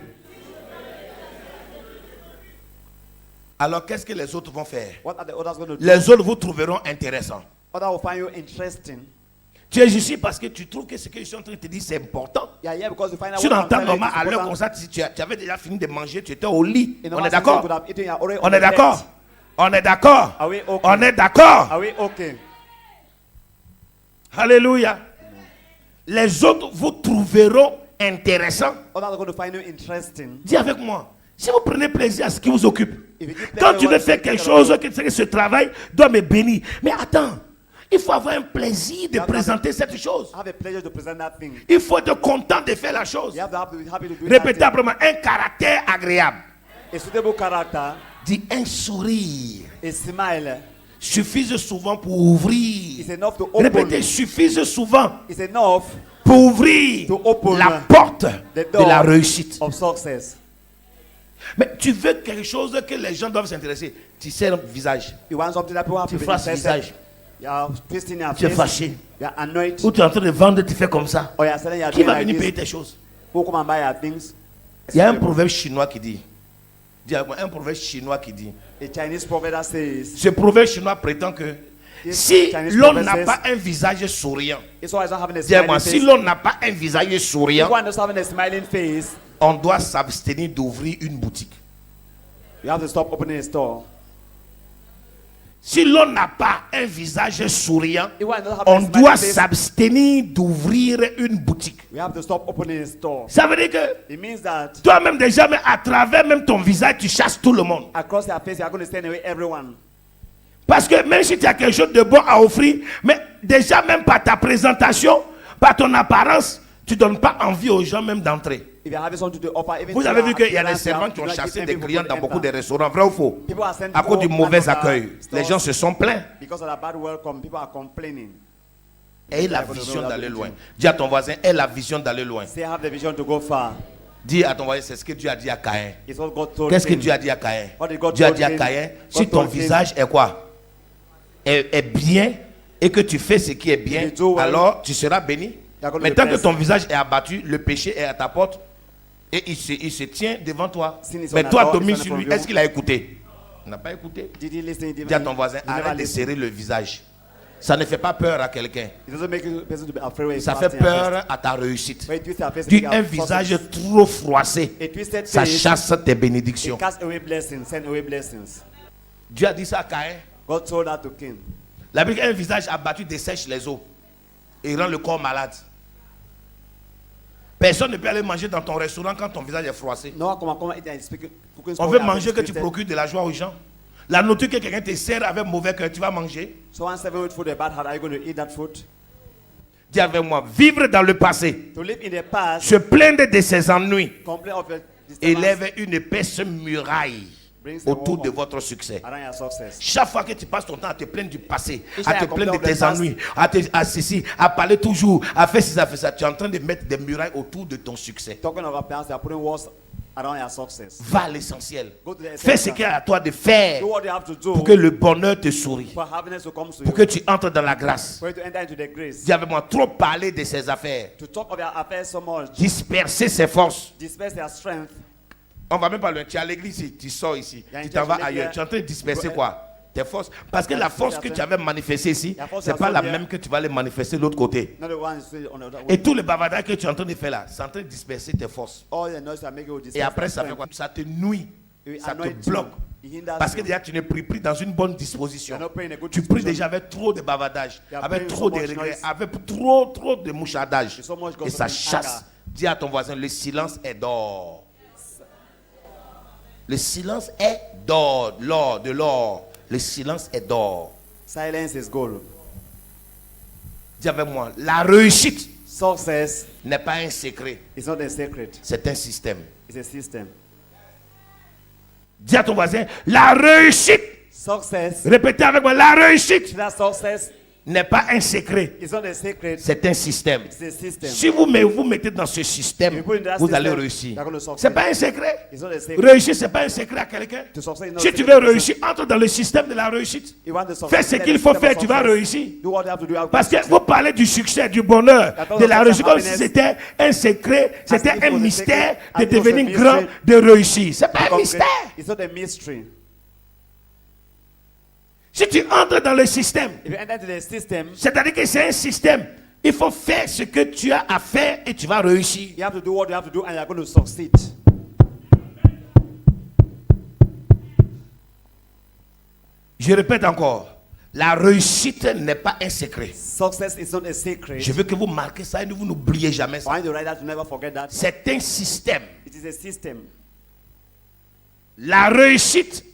Alors qu'est-ce que les autres vont faire? what are the others going to do? Les autres vous trouveront intéressant. Others will find you interesting. Tu es ici parce que tu trouves que ce que je suis en train de te dire c'est important. Yeah, yeah, because you find out Si what dans I'm temps telling you normal, is à l'heure important. comme ça, si tu avais déjà fini de manger, tu étais au lit. In On normal est sense, you d'accord? could have eaten, you are already On on est the bed. d'accord? On est d'accord? Are we okay? On est d'accord? Are we okay? Alléluia. Les autres vous trouveront intéressant. Others are going to find you interesting. Dis avec moi. Si vous prenez plaisir à ce qui vous occupe, If you give quand pleasure tu veux what faire you quelque take chose, care que ce travail doit me bénir. Mais attends, il faut avoir un plaisir de présenter cette chose. have a pleasure to present that thing. Il faut être content de faire la chose. You have to be happy to do Répétez that après moi, un caractère agréable. thing. A suitable character, Dis un sourire. a smile, Suffise souvent pour ouvrir. is enough to open. Répétez, suffise souvent It's enough pour ouvrir To open la porte the de door la réussite. of success. Mais tu veux quelque chose que les gens doivent s'intéresser. Tu sais le visage. You want something that people have Tu to be fasses interested. visage. You are twisting your Tu es face. fâché. You are annoyed. Ou tu es en train de vendre, tu fais comme ça. Or you are selling your Qui thing va like venir payer this. tes choses? Who come and buy your things? Il y a un proverbe chinois qui dit. Dis avec moi, un proverbe chinois qui dit. A Chinese proverb that says, Ce proverbe chinois prétend que This si Chinese l'homme proverb n'a says- pas un visage souriant, it's always not having a dis smiling moi, face. si l'homme n'a pas un visage If souriant, one is having a smiling face, on doit s'abstenir d'ouvrir une boutique. you have to stop opening a store. Si l'on n'a pas un visage souriant, If one doesn't have on a smiling doit face, s'abstenir d'ouvrir une boutique. we have to stop opening a store. Ça veut dire que It means that toi-même déjà, mais à travers même ton visage, tu chasses tout le monde. across your face, you are going to stand away everyone. Parce que même si tu as quelque chose de bon à offrir, mais déjà même par ta présentation, par ton apparence, tu ne donnes pas envie aux gens même d'entrer. If you are having something to offer, even Vous to avez your vu qu'il y a des appearance, servants you qui ont have to chassé give des people clients to dans enter. beaucoup de restaurants, vrai ou faux? People are sent À cause du to mauvais all accueil. stores Les gens se sont plaints. because of the bad welcome. People are complaining. Aie la vision d'aller loin. Dis à ton voisin, aie la vision d'aller loin. Say have the vision to go far. Dis à ton voisin, c'est ce que Dieu a dit à Caïn. It's what God told Qu'est-ce que him. Dieu a dit à Caïn? What did God Dieu a told dit à him? Caïn, si God ton told him. visage est quoi? Est bien et que tu fais ce qui est bien, You do well. alors tu seras béni. You're going to Mais be tant que blessed. ton visage est abattu, le péché est à ta porte et il se tient devant toi. Sin is Mais on toi, our door, domine it's on sur lui. front of Est-ce qu'il a écté? Il n'a pas écouté. Did he listen? He didn't- Dis à ton voisin, he never arrête de listened. serrer le visage. Ça ne fait pas peur à quelqu'un. It doesn't make you person to be afraid when Ça you fait fasting and peur à ta réussite. when you twist your face, Dis you un have visage success. trop froissé. A twisted Ça face, chasse tes bénédictions. it casts away blessings, send away blessings. Dieu a dit ça à Caïn. God told that to Cain. La Bible dit un visage abattu dessèche les os et rend le corps malade. Personne ne peut aller manger dans ton restaurant quand ton visage est froissé. No one come eat and speak. On veut manger que tu procures de la joie aux gens. La nourriture que quelqu'un te sert avec mauvais cœur, tu vas manger. So one serving with food a bad heart, are you going to eat that food? Dis avec moi, vivre dans le passé, To live in the past, se plaindre de ses ennuis, complain of your disturbance, élève une épaisse muraille brings the autour wall de up votre succès. around your success. Chaque fois que tu passes ton temps à te plaindre du passé, Each à time te I plaindre de complain of the tes past, ennuis, à ceci, à parler toujours, à faire ci, à faire ça, tu es en train de mettre des murailles autour de ton succès. Talking about past, they are putting walls around your success. Va à l'essentiel. Go to the Fais ce essential. qu'il y a à toi de faire Do what you have to do pour que le bonheur te sourie, for happiness to come to pour you. que tu entres dans la grâce. For you to enter into the grace. Dis avec moi, trop parler de ses affaires, To talk of your affairs so much, disperser ses forces. disperse their strength. On va même pas loin. Tu es à l'église ici, tu sors ici, Il y a tu une t'en vas church ailleurs. here. Tu es en train de disperser Go- quoi? Tes forces. Parce que la force que tu avais manifestée ici, La force c'est pas est la here. même que tu vas aller manifester de l'autre côté. Not the one still on the other Et way. tout le bavardage que tu es en train de faire là, c'est en train de disperser tes forces. All the noise that make you disperse Et après, their ça fait strength. quoi? Ça te nuit. It Ça te annoys you. bloque. It hinders Parce que you. déjà, tu n'es plus pris dans une bonne disposition. You're not praying a good Tu pries disposition. déjà avec trop de bavardage, You are avec praying trop so de much regrets, noise. avec trop de mouchardage. So much Et ça gossiping, chasse. anger. Dis à ton voisin, le silence est d'or. Le silence est d'or. L'or, de l'or. Le silence est d'or. Silence is gold. Dis avec moi, la réussite Success n'est pas un secret, is not a secret. c'est un système. It's a system. Dis à ton voisin, la réussite, Success, répétez avec moi, la réussite that success n'est pas un secret, is not a secret. c'est un système. It's a system. Si vous mettez dans ce système, If you put in that vous allez system, réussir. you're going to succeed. C'est pas un secret. It's not a secret. Réussir, c'est pas un secret à quelqu'un. To succeed is not Si a tu secret. veux réussir, entre dans le système de la réussite. You want to succeed, Fais ce let qu'il the faut system faire, of tu vas success. réussir. Do what you have to do. Parce que vous parlez du succès, du bonheur, de la réussite, comme si Happiness. c'était un secret, c'était As if it un was a mystère secret, de as if it was a devenir mystery. grand, de réussir. C'est pas un mystère. It's not a mystery. Si tu entres dans le système, If you enter into the system, c'est-à-dire que c'est un système, il faut faire ce que tu as à faire et tu vas réussir. you have to do what you have to do and you're going to succeed. Je répète encore, la réussite n'est pas un secret. Success is not a secret. Je veux que vous marquez ça et vous n'oubliez jamais ça. Find the right that to never forget that. C'est un système. It is a system. La réussite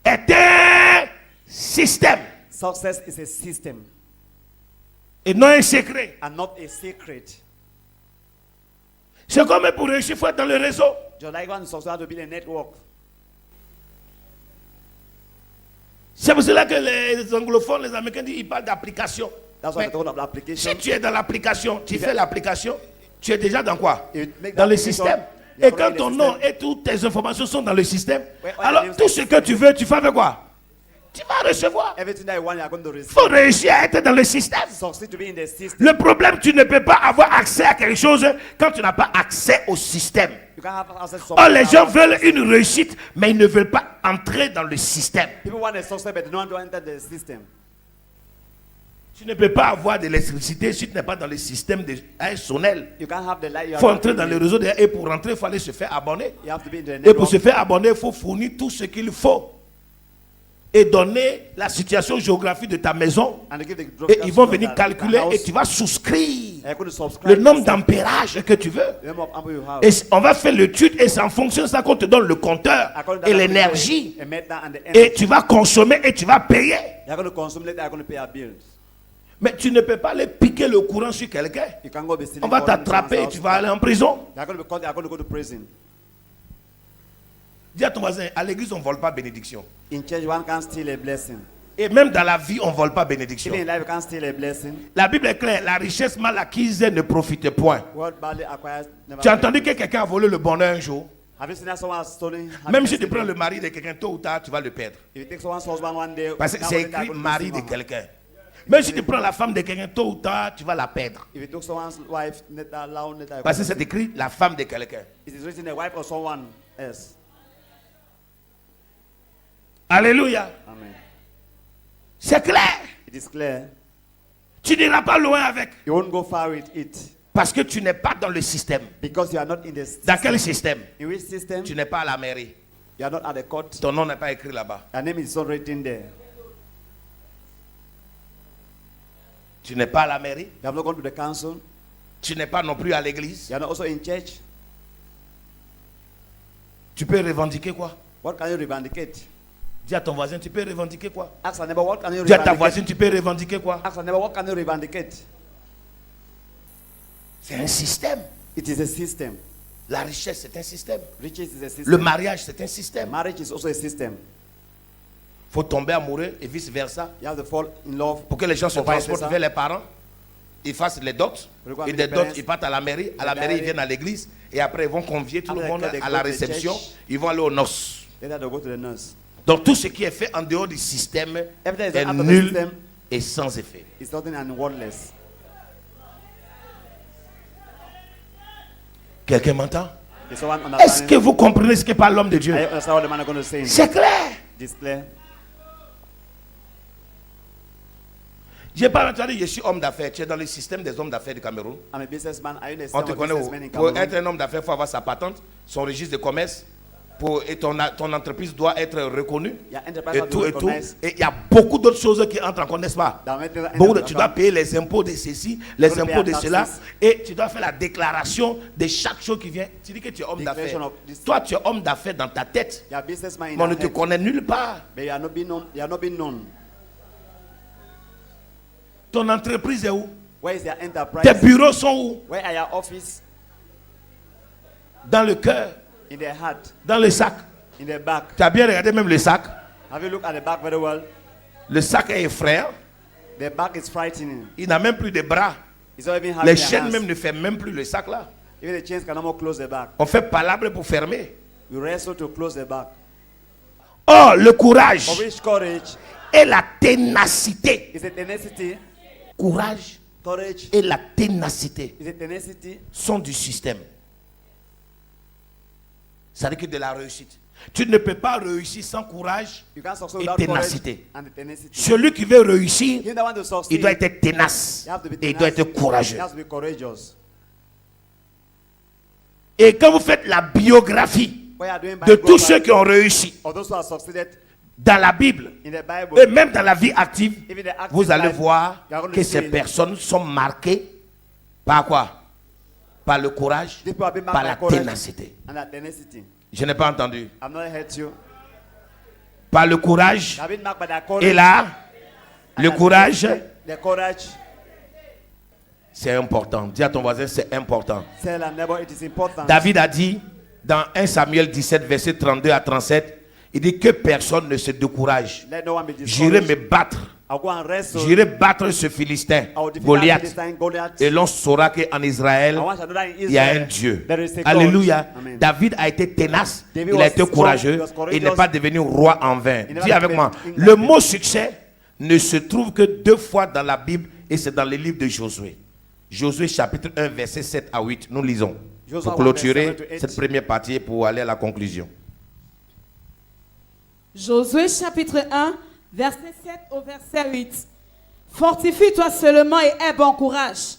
est un système Success is a system et non un secret. and not a secret. C'est comme pour réussir, il faut être dans le réseau. Just like one success has to be a network. C'est pour cela que les anglophones, les américains disent, ils parlent d'application. That's why Mais I talk about application. si tu es dans l'application, tu fais l'application, tu es déjà dans quoi? You make Dans the le application, système. you are Et quand already in ton the nom system. et toutes tes informations sont dans le système, Ouais, alors ouais, tout ce que tu veux, tu fais avec quoi? Tu vas recevoir. Everything that you want, you are going to Il receive. faut réussir à être dans le système. Succeed to be in the system. Le problème, tu ne peux pas avoir accès à quelque chose quand tu n'as pas accès au système. You can't have access to Or les gens something. veulent une réussite, mais ils ne veulent pas entrer dans le système. People want a success, but they don't want to enter the system. Tu ne peux pas avoir de l'électricité si tu n'es pas dans le système de personnel. You can't have the light. You Il faut have entrer to dans be le in réseau et pour rentrer, il faut aller se faire abonner. You have to be in the Et pour network. se faire abonner, il faut fournir tout ce qu'il faut. Et donner la situation géographique de ta maison. And give the Et ils vont venir the calculer house. et tu vas souscrire You're going to subscribe le nombre yourself. d'ampérages que tu veux. The number of ampere you have. Et on va faire l'étude et c'est en fonction de ça qu'on te donne le compteur According to et that, l'énergie. a meter and the Et energy. tu vas consommer et tu vas payer. You're going to consume later. You're going to pay your bills. Mais tu ne peux pas aller piquer le courant sur quelqu'un. You can go be stealing On va from someone's t'attraper et house. tu vas aller en prison. You're going to be caught. You're going to go to prison. Dis à ton voisin, à l'église on ne vole pas bénédiction. In church, one can't steal a blessing. Et même dans la vie on ne vole pas bénédiction. Even in life, you can't steal a blessing. La Bible est claire, la richesse mal acquise ne profite point. What badly acquires never. Tu as entendu que quelqu'un a volé le bonheur un jour? Have you seen that someone has stolen? Même si tu prends le mari de quelqu'un, tôt ou tard, tu vas le perdre. If you take someone's husband one day, Parce que now c'est one day they're écrit going to mari receive de her. quelqu'un. Même si tu prends la femme de quelqu'un, tôt ou tard, tu vas la perdre. If you took someone's wife, later, now, later, Parce que c'est écrit la femme de quelqu'un. it is written the wife of someone else. Alléluia. Amen. C'est clair. It is clear. Tu n'iras pas loin avec. You won't go far with it. Parce que tu n'es pas dans le système. Because you are not in the system. Dans quel système? In which system? Tu n'es pas à la mairie. You are not at the court. Ton nom n'est pas écrit là-bas. Your name is not written there. Tu n'es pas à la mairie. You have not gone to the council. Tu n'es pas non plus à l'église. You are not also in church. Tu peux revendiquer quoi? What can you revendicate? Dis à ton voisin, tu peux revendiquer quoi? Ask a neighbor, what can you Dis à ta revendicate? voisine, tu peux revendiquer quoi? Ask a neighbor, what can you revendicate? C'est un système. It is a system. La richesse, c'est un système. Riches is a system. Le mariage, c'est un système. Marriage is also a system. Il faut tomber amoureux et vice-versa. You have to fall in love. Pour que les gens se Or vice transportent versa. vers les parents. Ils fassent les dots. Et des dots, ils partent à la mairie. À la mairie, ils viennent à l'église. Et après, ils vont convier tout le monde à la réception. Ils vont aller aux noces. Then they go to the nurse. Donc tout ce qui est fait en dehors du système Everything is est out of the nul system. et sans effet. It's nothing and wordless. Quelqu'un m'entend? Is someone Est-ce que understanding? vous comprenez ce que parle l'homme de Dieu? I understand what the man is going to say. C'est clair. It's clear. Je n'ai pas entendu, je suis homme d'affaires. Tu es dans le système des hommes d'affaires du Cameroun. I'm a businessman. Are you in the On system te of connaît où? businessmen in Pour Cameroon? être un homme d'affaires, il faut avoir sa patente, son registre de commerce. Et ton entreprise doit être reconnue. Your enterprise Et has to tout, be et tout. recognized. Et il y a beaucoup d'autres choses qui entrent en compte, n'est-ce pas? Beaucoup Tu dois payer les impôts de ceci, les dois impôts de payer cela. taxes. Et tu dois faire la déclaration de chaque chose qui vient. Tu dis que tu es homme d'affaires. Declaration of this- Toi, tu es homme d'affaires dans ta tête. You are a businessman in Mais on ne your te head, connaît nulle part. but you are not being known. You are not being known. Ton entreprise est où? Where is your enterprise? Tes bureaux sont où? Where are your office? Dans le cœur, In the heart. dans le sac. In the back. Tu as bien regardé même le sac. Have you looked at the back very well? Le sac est effrayant. The back is frightening. Il n'a même plus de bras. It's not even having Les their chaînes hands. même ne ferment même plus le sac là. Even the chains can almost close the back. On fait palabre pour fermer. We wrestle to close the back. Or, le courage For which courage et la ténacité. is a tenacity. Courage Courage et la ténacité is a tenacity. sont du système. Ça veut dire que de la réussite. Tu ne peux pas réussir sans courage. You can't succeed Et without ténacité. courage and the tenacity. Celui qui veut réussir, He that want to succeed, il doit être ténace. you have to be Et il tenacious. doit être courageux. You have to be courageous. Et quand vous faites la biographie What you are doing by de tous global- ceux qui ont réussi or those who have succeeded dans la Bible, in the Bible, et même dans la vie active, even the active vous allez life, voir you are going que to ces see personnes sont marquées par quoi? Par le courage, these people have been marked par by la courage ténacité. and that tenacity. Je n'ai pas entendu. I've not heard you. Par le courage They have been marked by that courage. et là, and le that courage, tenacity. The courage. c'est important. Dis à ton voisin, c'est important. Tell a neighbor it is important. David a dit dans 1 Samuel 17, verset 32 à 37, il dit que personne ne se décourage. Let no one be J'irai discouraged. me battre. I'll go and wrestle. J'irai battre ce Philistin, I will defeat that Goliath. Philistine, Goliath. Et l'on saura qu'en Israël, I want to know that in il y a un Israel, Dieu. there is a God. Alléluia. Amen. David a été ténace, David il a was été strong, courageux, he was courageous. il n'est pas devenu roi en vain. He never Dis avec moi, became king le like mot succès ne se trouve que 2 fois dans la Bible et c'est dans le livre de Josué. Josué chapitre 1, verset 7 à 8. Nous lisons. Joshua Pour 1, clôturer verset 7 to 8. cette première partie et pour aller à la conclusion. Josué chapitre 1, verset 7 au verset 8. Fortifie-toi seulement et aie bon courage,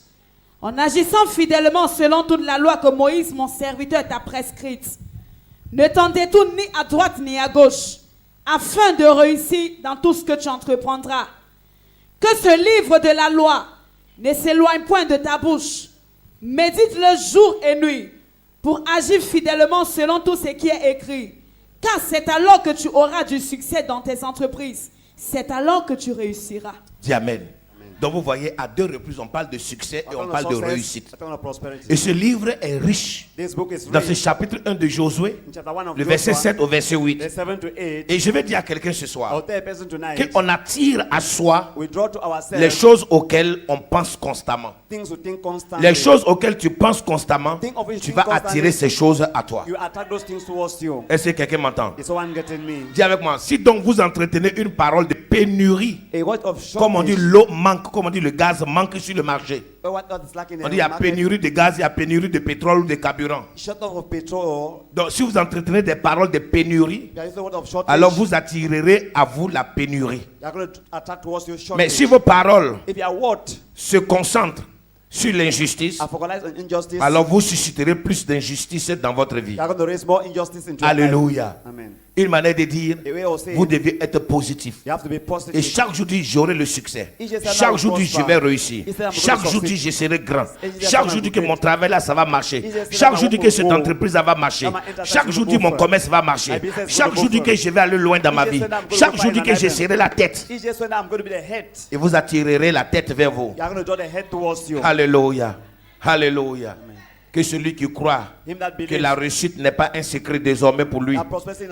en agissant fidèlement selon toute la loi que Moïse, mon serviteur, t'a prescrite. Ne t'en détourne ni à droite ni à gauche, afin de réussir dans tout ce que tu entreprendras. Que ce livre de la loi ne s'éloigne point de ta bouche. Médite-le jour et nuit, pour agir fidèlement selon tout ce qui est écrit. Car c'est alors que tu auras du succès dans tes entreprises. C'est alors que tu réussiras. Dis Amen. Donc vous voyez, à 2 reprises, on parle de succès et on parle de réussite. Et ce livre est riche. This book is Dans ce rich. chapitre 1 de Josué, In chapter 1 of le verset Joshua, 7 au verset 8. verse 7 to 8, Et je vais dire à quelqu'un ce I'll soir tell a person tonight, qu'on attire à soi we draw to ourselves les choses auxquelles on pense constamment. things we think constantly. Les choses auxquelles tu penses constamment, Think of which tu think vas constantly. attirer ces choses à toi. You attack those things towards you. Est-ce que quelqu'un m'entend? Is someone getting me? Dis avec moi, si donc vous entretenez une parole de pénurie. Comme on dit, l'eau manque, comme on dit, le gaz manque sur le marché. On dit il y a pénurie de gaz, il y a pénurie de pétrole ou de carburant. Donc si vous entretenez des paroles de pénurie, alors vous attirerez à vous la pénurie. Mais si vos paroles se concentrent sur l'injustice, alors vous susciterez plus d'injustice dans votre vie. Alléluia. Une manière de dire, vous devez être positif. Et chaque jour dit, j'aurai le succès. Chaque jour dit, je vais réussir. Chaque jour dit, je serai grand. Chaque jour dit que mon travail là, ça va marcher. Chaque jour dit que cette entreprise là va marcher. Chaque jour dit, mon commerce va marcher. Chaque jour dit que je vais aller loin dans ma vie. Chaque jour dit que je serai la tête. Et vous attirerez la tête vers vous. Alléluia. Alléluia. Que celui qui croit que la réussite n'est pas un secret désormais pour lui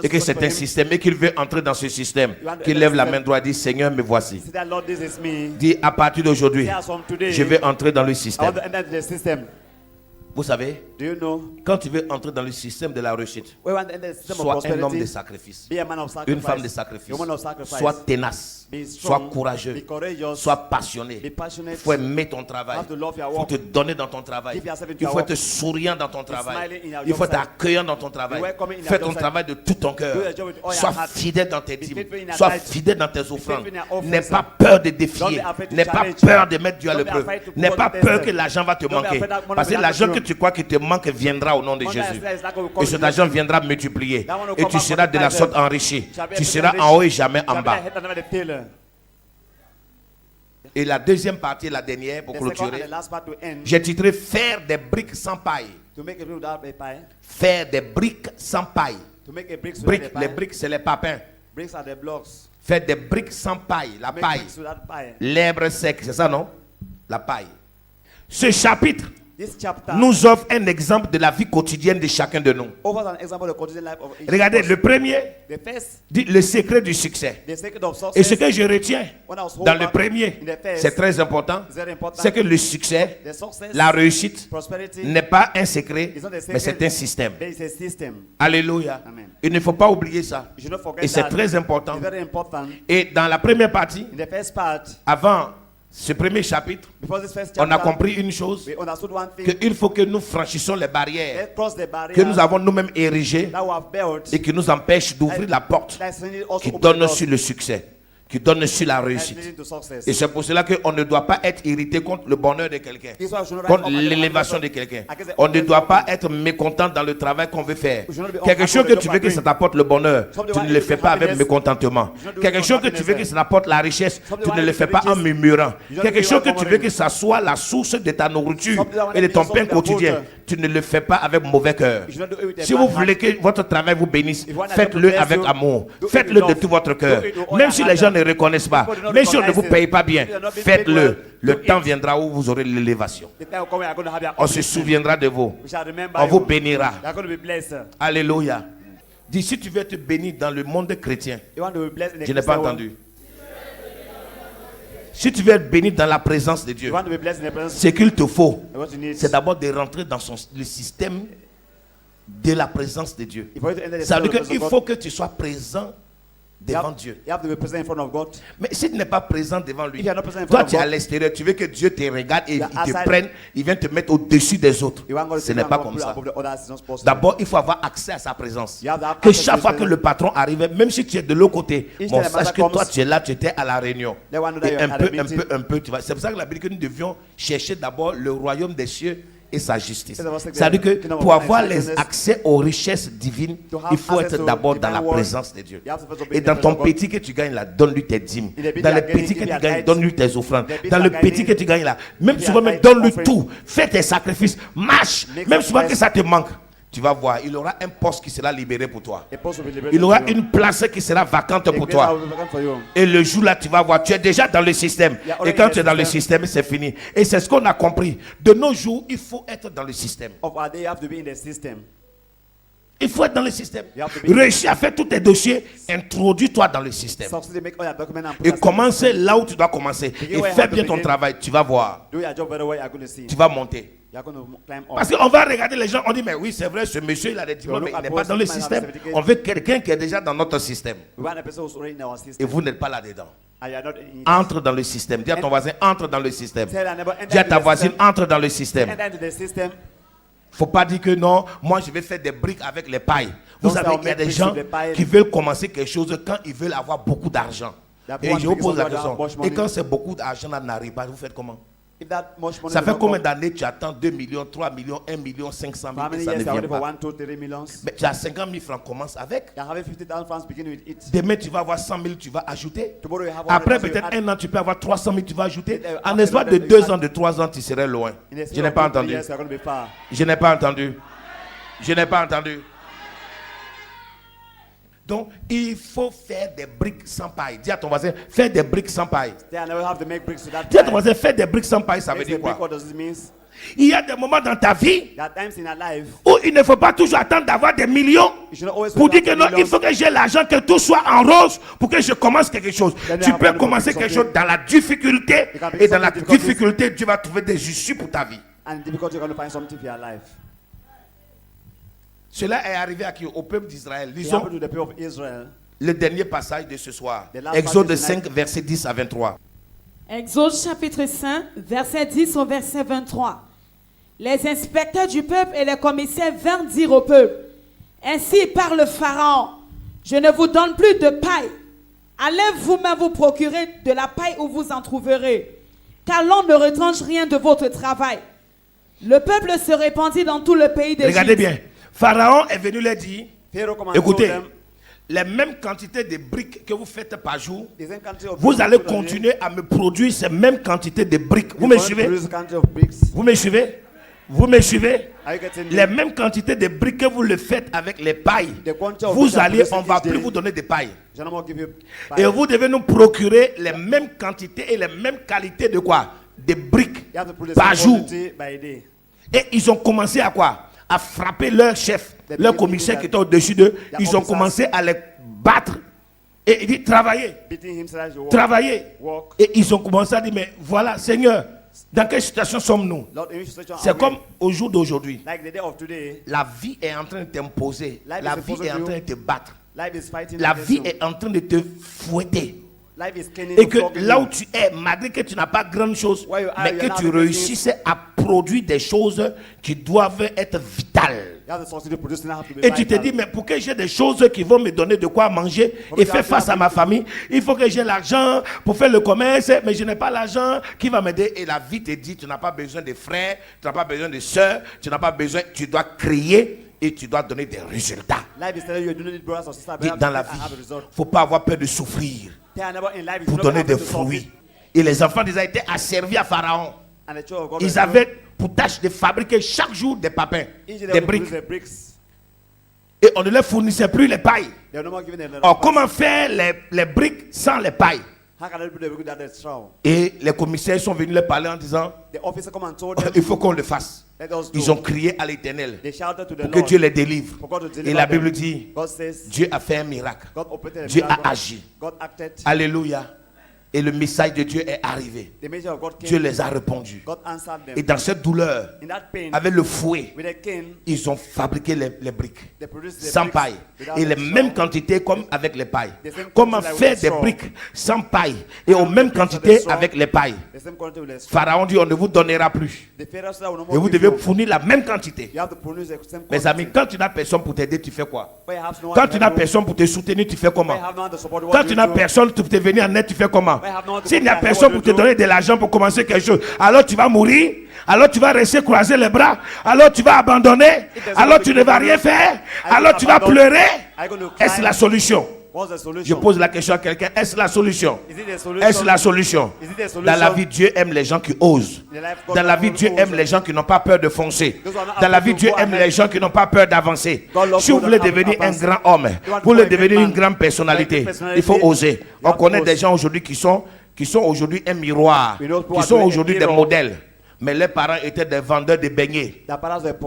et que c'est un système et qu'il veut entrer dans ce système, qu'il lève la main droite et dit Seigneur me voici. Dis à partir d'aujourd'hui, je vais entrer dans le système. Vous savez, quand tu veux entrer dans le système de la réussite, sois un homme de sacrifice, une femme de sacrifice, sois ténace, sois courageux, sois passionné. Il faut aimer ton travail, il faut te donner dans ton travail, il faut être souriant dans ton travail, il faut être accueillant dans ton travail. Fais ton travail de tout ton cœur, sois fidèle dans tes dîmes, sois fidèle dans tes offrandes. N'aie pas peur de défier, n'aie pas peur de mettre Dieu à l'épreuve, n'aie pas peur que l'argent va te manquer, parce que l'argent que tu crois qu'il te manque viendra au nom de Jésus. Et cet argent viendra multiplier. Et tu seras de la sorte enrichi. Tu seras en haut et jamais en bas. Et la deuxième partie, la dernière, pour clôturer, j'ai titré Faire des briques sans paille. Faire des briques sans paille. Briques, les briques, c'est les papins. Faire des briques sans paille, la paille. L'herbe sec, c'est ça, non? La paille. Ce chapitre nous offre un exemple de la vie quotidienne de chacun de nous. Regardez, le premier dit le secret du succès. Et ce que je retiens dans le premier, c'est très important, c'est que le succès, la réussite, n'est pas un secret, mais c'est un système. Alléluia. Il ne faut pas oublier ça. Et c'est très important. Et dans la première partie, avant ce premier chapitre, on a compris une chose, qu'il faut que nous franchissions les barrières que nous avons nous-mêmes érigées et qui nous empêchent d'ouvrir la porte qui donne sur le succès, qui donne sur la réussite. Et c'est pour cela qu'on ne doit pas être irrité contre le bonheur de quelqu'un, contre l'élévation de quelqu'un. On ne doit pas être mécontent dans le travail qu'on veut faire. Quelque chose que tu veux que ça t'apporte le bonheur, tu ne le fais pas avec mécontentement. Quelque chose que tu veux que ça t'apporte la richesse, tu ne le fais pas en murmurant. Quelque chose que tu veux que ça soit la source de ta nourriture et de ton pain quotidien, tu ne le fais pas avec mauvais cœur. Si vous voulez que votre travail vous bénisse, faites-le avec amour. Faites-le de tout votre cœur. Même si les gens ne reconnaissent pas, même si on ne vous paye pas bien, faites-le. Le temps viendra où vous aurez l'élévation. On se souviendra de vous. On vous bénira. Alléluia. Dis, si tu veux être béni dans le monde chrétien, je n'ai pas entendu. Si tu veux être béni dans la présence de Dieu, ce qu'il te faut, c'est d'abord de rentrer dans le système de la présence de Dieu. Ça veut dire qu'il faut que tu sois présent devant Dieu. Mais si tu n'es pas présent devant lui, toi tu es à l'extérieur, tu veux que Dieu te regarde et il te prenne, il vient te mettre au-dessus des autres. Ce n'est pas comme ça. D'abord, il faut avoir accès à sa présence. Que chaque fois que le patron arrive, même si tu es de l'autre côté, bon, sache que toi tu es là, tu étais à la réunion. Et un peu, tu vas. C'est pour ça que la Bible dit que nous devions chercher d'abord le royaume des cieux et sa justice. C'est-à-dire que pour avoir les accès aux richesses divines, il faut être d'abord dans la présence de Dieu. Et dans ton petit que tu gagnes là, donne-lui tes dîmes. Dans le petit que tu gagnes, donne-lui tes offrandes. Dans le petit que tu gagnes là, même souvent, même donne-lui tout. Fais tes sacrifices, marche. Même souvent que ça te manque, tu vas voir, il aura un poste qui sera libéré pour toi. Il aura une place qui sera vacante pour toi. Et le jour là, tu vas voir, tu es déjà dans le système. Et quand tu es dans le système, c'est fini. Et c'est ce qu'on a compris. De nos jours, il faut être dans le système. Il faut être dans le système. Réussis à faire tous tes dossiers, introduis-toi dans le système. Et commence là où tu dois commencer. Et fais bien ton travail, tu vas voir. Tu vas monter. Parce qu'on va regarder les gens, on dit mais oui c'est vrai, ce monsieur il a des diplômes mais il n'est pas dans le système. On veut quelqu'un qui est déjà dans notre système. Et vous n'êtes pas là-dedans. Entre dans le système. Dis à ton voisin, entre dans le système. Dis à ta voisine, entre dans le système. Faut pas dire que non, moi je vais faire des briques avec les pailles. Vous savez, il y a des gens qui veulent commencer quelque chose quand ils veulent avoir beaucoup d'argent. Et je vous pose la question. Et quand c'est beaucoup d'argent, là n'arrive pas, vous faites comment? Ça fait combien d'années tu attends 2 millions, 3 millions, 1 million, 500 000 et ça ne vient pas? Mais tu as 50 000 francs, commence avec. Demain tu vas avoir 100 000, tu vas ajouter. Après peut-être un an, tu peux avoir 300 000, tu vas ajouter. En l'espace de 2 ans, de 3 ans, tu serais loin. Je n'ai pas entendu. Je n'ai pas entendu. Je n'ai pas entendu. Donc, il faut faire des briques sans paille. Dis à ton voisin, faire des briques sans paille. Dis à ton voisin, faire des briques sans paille, ça veut dire quoi? Il y a des moments dans ta vie où il ne faut pas toujours attendre d'avoir des millions pour dire que non, il faut que j'ai l'argent, que tout soit en rose pour que je commence quelque chose. Tu peux commencer quelque chose dans la difficulté et dans la difficulté, tu vas trouver des issues pour ta vie. Cela est arrivé à qui? Au peuple d'Israël. Lisons le dernier passage de ce soir. Exode 5, verset 10 à 23. Exode chapitre 5, verset 10 au verset 23. Les inspecteurs du peuple et les commissaires vinrent dire au peuple: ainsi parle Pharaon, je ne vous donne plus de paille. Allez vous-même vous procurer de la paille où vous en trouverez, car l'on ne retranche rien de votre travail. Le peuple se répandit dans tout le pays d'Égypte. Regardez bien. Pharaon est venu leur dire, écoutez, les mêmes quantités de briques que vous faites par jour, vous allez continuer à me produire ces mêmes quantités de briques. Vous me suivez? Vous me suivez? Vous me suivez? Les mêmes quantités de briques que vous le faites avec les pailles, vous allez, on ne va plus vous donner des pailles. Et vous devez nous procurer les mêmes quantités et les mêmes qualités de quoi? De briques par jour. Et ils ont commencé à quoi? À frapper leur chef, leur commissaire qui était au-dessus d'eux. Ils ont commencé à les battre. Et il dit, travaillez. Travaillez. Et ils ont commencé à dire, mais voilà, Seigneur, dans quelle situation sommes-nous? C'est comme au jour d'aujourd'hui. La vie est en train de t'imposer. La vie est en train de te battre. La vie est en train de te fouetter. Et que là où tu es, malgré que tu n'as pas grande chose, mais que tu réussisses à produire des choses qui doivent être vitales. Et tu te dis, mais pour que j'ai des choses qui vont me donner de quoi manger et faire face à ma famille, il faut que j'ai l'argent pour faire le commerce, mais je n'ai pas l'argent qui va m'aider. Et la vie te dit, tu n'as pas besoin de frères, tu n'as pas besoin de soeurs, tu n'as pas besoin, tu dois créer et tu dois donner des résultats. Dans la vie, il ne faut pas avoir peur de souffrir pour donner des fruits. Et les enfants d'Israël étaient asservis à Pharaon. Ils avaient pour tâche de fabriquer chaque jour des papins, des briques. Et on ne leur fournissait plus les pailles. Or, comment faire les briques sans les pailles? Et les commissaires sont venus leur parler en disant, il faut qu'on le fasse. Ils ont crié à l'Éternel pour que Dieu les délivre. Et la Bible dit, Dieu a fait un miracle. Dieu a agi. Alléluia. Et le message de Dieu est arrivé. Dieu les a répondus. Et dans cette douleur, avec le fouet, ils ont fabriqué les briques sans paille. Et les mêmes quantités comme avec les pailles. Comment faire des briques sans paille et aux mêmes quantités avec les pailles? Pharaon dit, on ne vous donnera plus. Et vous devez fournir la même quantité. Mes amis, quand tu n'as personne pour t'aider, tu fais quoi? Quand tu n'as personne pour te soutenir, tu fais comment? Quand tu n'as personne pour te venir en aide, tu fais comment? S'il n'y a personne pour te donner de l'argent pour commencer quelque chose, alors tu vas mourir, alors tu vas rester croiser les bras, alors tu vas abandonner, alors tu ne vas rien faire, alors tu vas pleurer. Est-ce la solution? Je pose la question à quelqu'un, est-ce la solution? Est-ce la solution? Dans la vie, Dieu aime les gens qui osent. Dans la vie, Dieu aime les gens qui n'ont pas peur de foncer. Dans la vie, Dieu aime les gens qui n'ont pas peur d'avancer. Si vous voulez devenir un grand homme, vous voulez devenir une grande personnalité, il faut oser. On connaît des gens aujourd'hui qui sont aujourd'hui un miroir, qui sont aujourd'hui des modèles. Mais leurs parents étaient des vendeurs de beignets.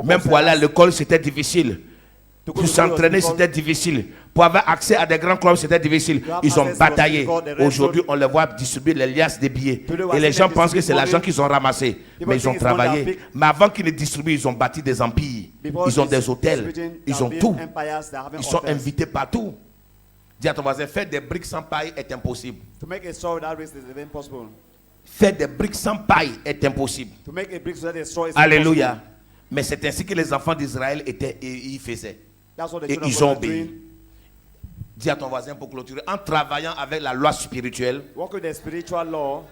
Même pour aller à l'école, c'était difficile. Pour s'entraîner, c'était difficile. Pour avoir accès à des grands clubs, c'était difficile. Ils ont bataillé. Aujourd'hui, on les voit distribuer les liasses de billets. Et les gens pensent que c'est l'argent qu'ils ont ramassé. Mais ils ont travaillé. Mais avant qu'ils ne distribuent, ils ont bâti des empires. Ils ont des hôtels. Ils ont tout. Ils sont invités partout. Dis à ton voisin, faire des briques sans paille est impossible. To make a straw without bricks is impossible. Faire des briques sans paille est impossible. To make a brick without a straw is Alléluia. impossible. Mais c'est ainsi que les enfants d'Israël étaient et ils faisaient. That's what the Et children ils ont of God are obéi. doing. Dis à ton voisin pour clôturer, en travaillant avec la loi spirituelle, Walk with the spiritual law.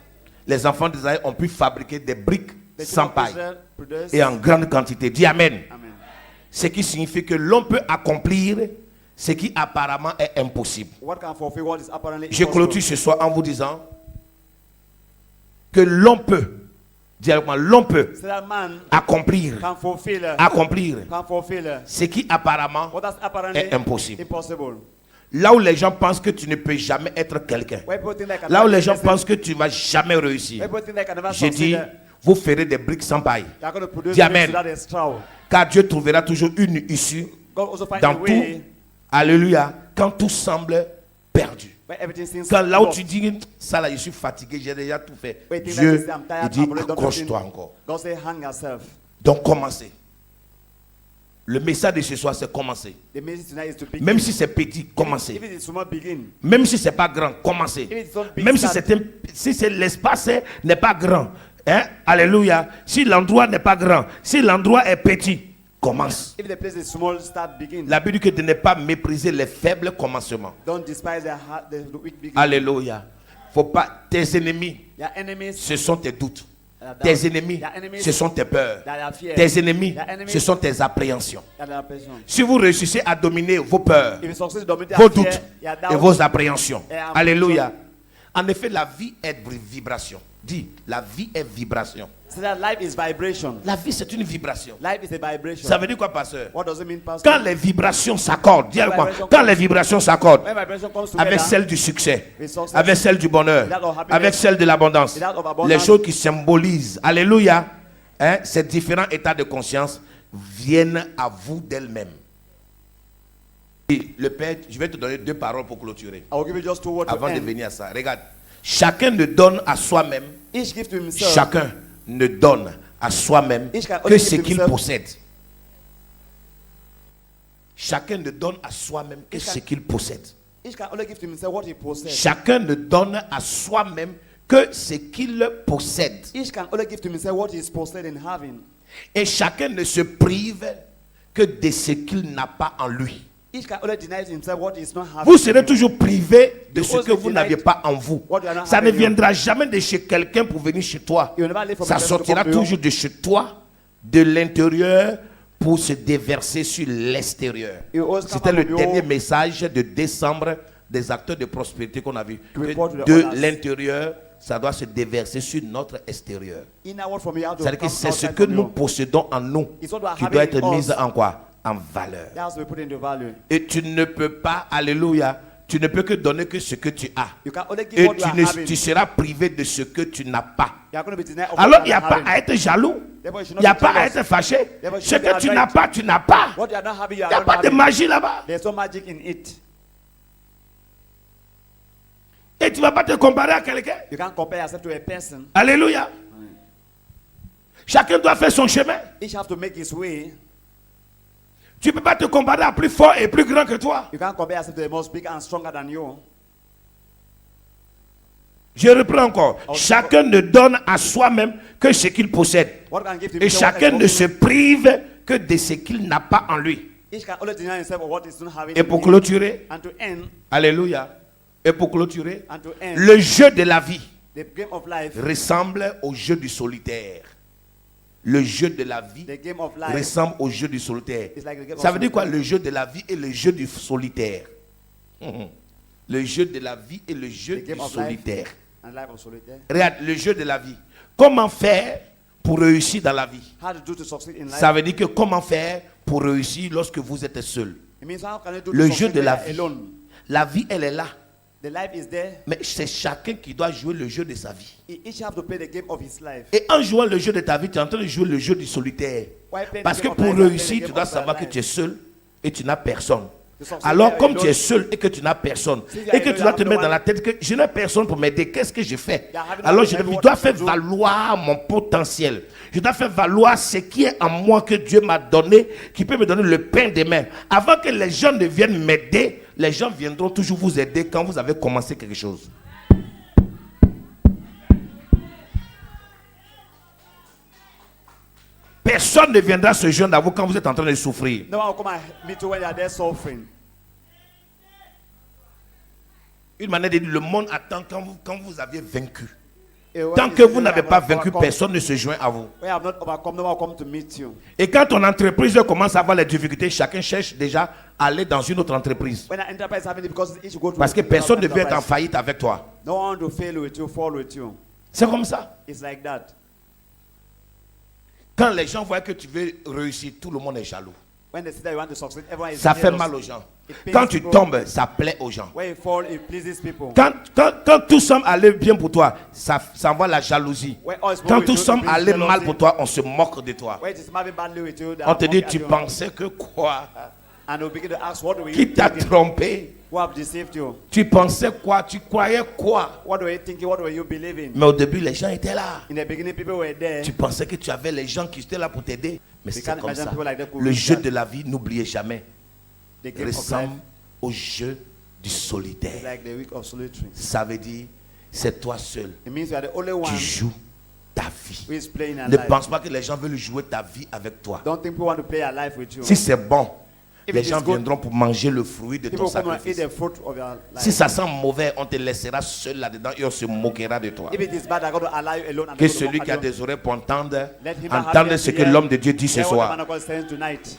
les enfants d'Israël ont pu fabriquer des briques The sans children of paille Israel produce. et en grande quantité. Dis Amen. Amen. Ce qui signifie que l'on peut accomplir ce qui apparemment est impossible. What can fulfill what is apparently Je impossible? clôture ce soir en vous disant que l'on peut, dis avec moi, l'on peut So that man accomplir can fulfill ce qui apparemment what is apparently est impossible. impossible. Là où les gens pensent que tu ne peux jamais être quelqu'un, Where people think they can là où never les gens be person, pensent que tu ne vas jamais réussir, where people think they can never j'ai dit, succeed, vous ferez des briques sans paille. they are going to produce Dis bricks Amen. without a straw. Car Dieu trouvera toujours une issue God also find dans a tout. way Alléluia. Quand tout semble perdu. where everything seems Quand là où lost. tu dis, ça là, je suis fatigué, j'ai déjà tout fait. Where you think Dieu, that you say, I'm tired, il dit, I've already done accroche-toi everything. encore. God say, hang yourself. Donc commencez. Le message de ce soir, c'est commencer. The message tonight is to begin. Même si c'est petit, commencez. If it is small, begin. Même si c'est pas grand, commencez. If it's not big, Même si start. c'est l'espace n'est pas grand. Hein? Alléluia. Si l'endroit n'est pas grand, si l'endroit est petit, commence. If the place is small, start begin. La Bible dit que de ne pas mépriser les faibles commencements. Don't despise the weak beginning. Alléluia. Faut pas, tes ennemis, Your enemies, ce sont tes doutes. Their Tes doubts. ennemis, Their enemies, ce sont tes peurs. their fear. Tes ennemis, Their enemies, ce sont tes appréhensions. their passion. Si vous réussissez à dominer vos peurs, If you succeed to dominate vos your fear, doutes your et doubts, vos appréhensions. Et appréhensions. Alléluia. En effet, la vie est vibration. Dis, la vie est vibration. so that life is vibration. La vie, c'est une vibration. Life is a vibration. Ça veut dire quoi, pasteur? What does it mean, pastor? Quand les vibrations s'accordent, dis avec moi, vibration quand comes- les vibrations s'accordent When vibration comes together, avec celle du succès, with success, avec celle du bonheur, with that of happiness, avec celle de l'abondance, with that of abundance, les choses qui symbolisent, alléluia, hein, ces différents états de conscience viennent à vous d'elles-mêmes. Et le Père, je vais te donner 2 paroles pour clôturer, I will give you just 2 words to avant de end. venir à ça. Regarde, chacun ne donne à soi-même, Each give to himself. chacun ne donne à soi-même Each can que only ce give qu'il himself. possède. Chacun ne donne à soi-même que Each can- ce qu'il possède. Each can only give to himself what he possesses. Chacun ne donne à soi-même que ce qu'il possède. Each can only give to himself what he is possessed in having. Et chacun ne se prive que de ce qu'il n'a pas en lui. Each can only deny to himself what he is not having. Vous serez toujours privé de ce Because que you vous deny n'aviez pas en vous. what you are not Ça ne having in you. viendra jamais de chez quelqu'un pour venir chez toi. You will never live from Ça a person to sortira come to you. toujours de chez toi, de l'intérieur, pour se déverser sur l'extérieur. It always come C'était out le of your- dernier message de décembre des acteurs de prospérité qu'on a vu. To Que report to the de others. l'intérieur, ça doit se déverser sur notre extérieur. Inward from you, how to C'est-à-dire que come c'est ce outside que from nous you. possédons en nous It's what we are qui having doit être in mis us. en quoi? En valeur. That has to be put into value. Et tu ne peux pas, alléluia, tu ne peux que donner que ce que tu as. You can only give Et what you are having. tu seras privé de ce que tu n'as pas. You are going to be denied of Alors what il n'y you a are pas having. à être jaloux. Therefore, you should Il n'y a not be pas à jealous. être fâché. Therefore, you Ce should que be tu afraid. n'as pas, tu n'as pas. What you are not having, you Il n'y a are pas not de having. magie là-bas. There's no magic in it. Et tu ne vas pas te comparer à quelqu'un. You can't compare yourself to a person. Alléluia. Chacun doit faire son chemin. Each have to make his way. Tu ne peux pas te comparer à plus fort et plus grand que toi. You can't compare yourself to the most big and stronger than you. Je reprends encore. Chacun ne donne à soi-même que ce qu'il possède. What can give to Et himself what chacun is ne se possible. prive que de ce qu'il n'a pas en lui. Each can only deny himself of what is not having Et in pour him. clôturer, And to end, alléluia. Et pour clôturer, and to end, le jeu de la vie the game of life, ressemble au jeu du solitaire. Le jeu de la vie the game of life, ressemble au jeu du solitaire. It's like the game Ça of veut dire quoi, solitaire. le jeu de la vie et le jeu du solitaire? Le jeu de la vie et le jeu the du game of solitaire. life and life of solitaire. Regarde, le jeu de la vie. Comment faire pour réussir dans la vie? How to do to succeed in life? Ça veut dire que comment faire pour réussir lorsque vous êtes seul? It means how can you do Le to jeu succeed de la when vie. you're alone? La vie, elle est là. The life is there. Mais c'est chacun qui doit jouer le jeu de sa vie. Each have to play the game of his life. Et en jouant le jeu de ta vie, tu es en train de jouer le jeu du solitaire. Why play the Parce que game of pour life and play the réussir, game tu dois of savoir your que life? tu es seul et tu n'as personne. To succeed Alors, when comme you're tu es alone, seul et que tu n'as personne, Si et que you tu dois have te no mettre dans one- la tête que je n'ai personne pour m'aider, qu'est-ce que je fais? You have no Alors, one je to help dois what faire to do. valoir mon potentiel. Je dois faire valoir ce qui est en moi que Dieu m'a donné, qui peut me donner le pain des mains. Avant que les gens ne viennent m'aider, Les gens viendront toujours vous aider quand vous avez commencé quelque chose. Personne ne viendra se joindre à vous quand vous êtes en train de souffrir. No one will come and meet you when you are there suffering. Une manière de dire, le monde attend quand vous avez vaincu. Tant que vous n'avez pas vaincu, personne ne se joint à vous. We have not overcome, no one will come to meet you. Et quand ton entreprise commence à avoir les difficultés, chacun cherche déjà à aller dans une autre entreprise. When an enterprise is having difficulties, it should go to Parce que personne ne veut être en enterprise. faillite avec toi. No one to fail with you, fall with you. C'est comme ça. It's like that. Quand les gens voient que tu veux réussir, tout le monde est jaloux. When they see that you want to succeed, everyone is Ça fait jealous. mal aux gens. It pains Quand tu people. tombes, ça plaît aux gens. When you fall, it pleases people. Quand tout semble aller bien pour toi, ça envoie la jalousie. When all is well Quand with tout you, semble it brings aller mal jealousy. pour toi, on se moque de toi. When it is moving badly with you, they On are te dit, mocking at tu you. pensais que quoi? And they'll begin to ask, what do you Qui t'a thinking? trompé? Who have deceived you? Tu pensais quoi? Tu croyais quoi? What were you thinking? What were you believing? Mais au début, les gens étaient là. In the beginning, people were there. Tu pensais que tu avais les gens qui étaient là pour t'aider. Mais c'est can't comme imagine ça. people like that who Le reach jeu that. de la vie, n'oubliez jamais, The game of life ressemble au jeu du is solitaire. like the week of solitary. Ça veut dire, c'est toi seul. It means you are the only one Tu joues ta vie. who is playing your Ne life. pense pas que les gens veulent jouer ta vie avec toi. Don't think people want to play your life with you. Si c'est bon, If les it is gens good, viendront pour manger le fruit de ton people come and eat sacrifice. the fruit of your life. Si ça sent mauvais, on te laissera seul là-dedans et on se moquera de toi. If it is bad, I'm going to allow you alone. And Que I'm going to celui mock qui a at you. des oreilles pour entendre, Let him have entende ears ce to que hear. l'homme de Dieu dit ce Hear what the soir. man of God is saying tonight.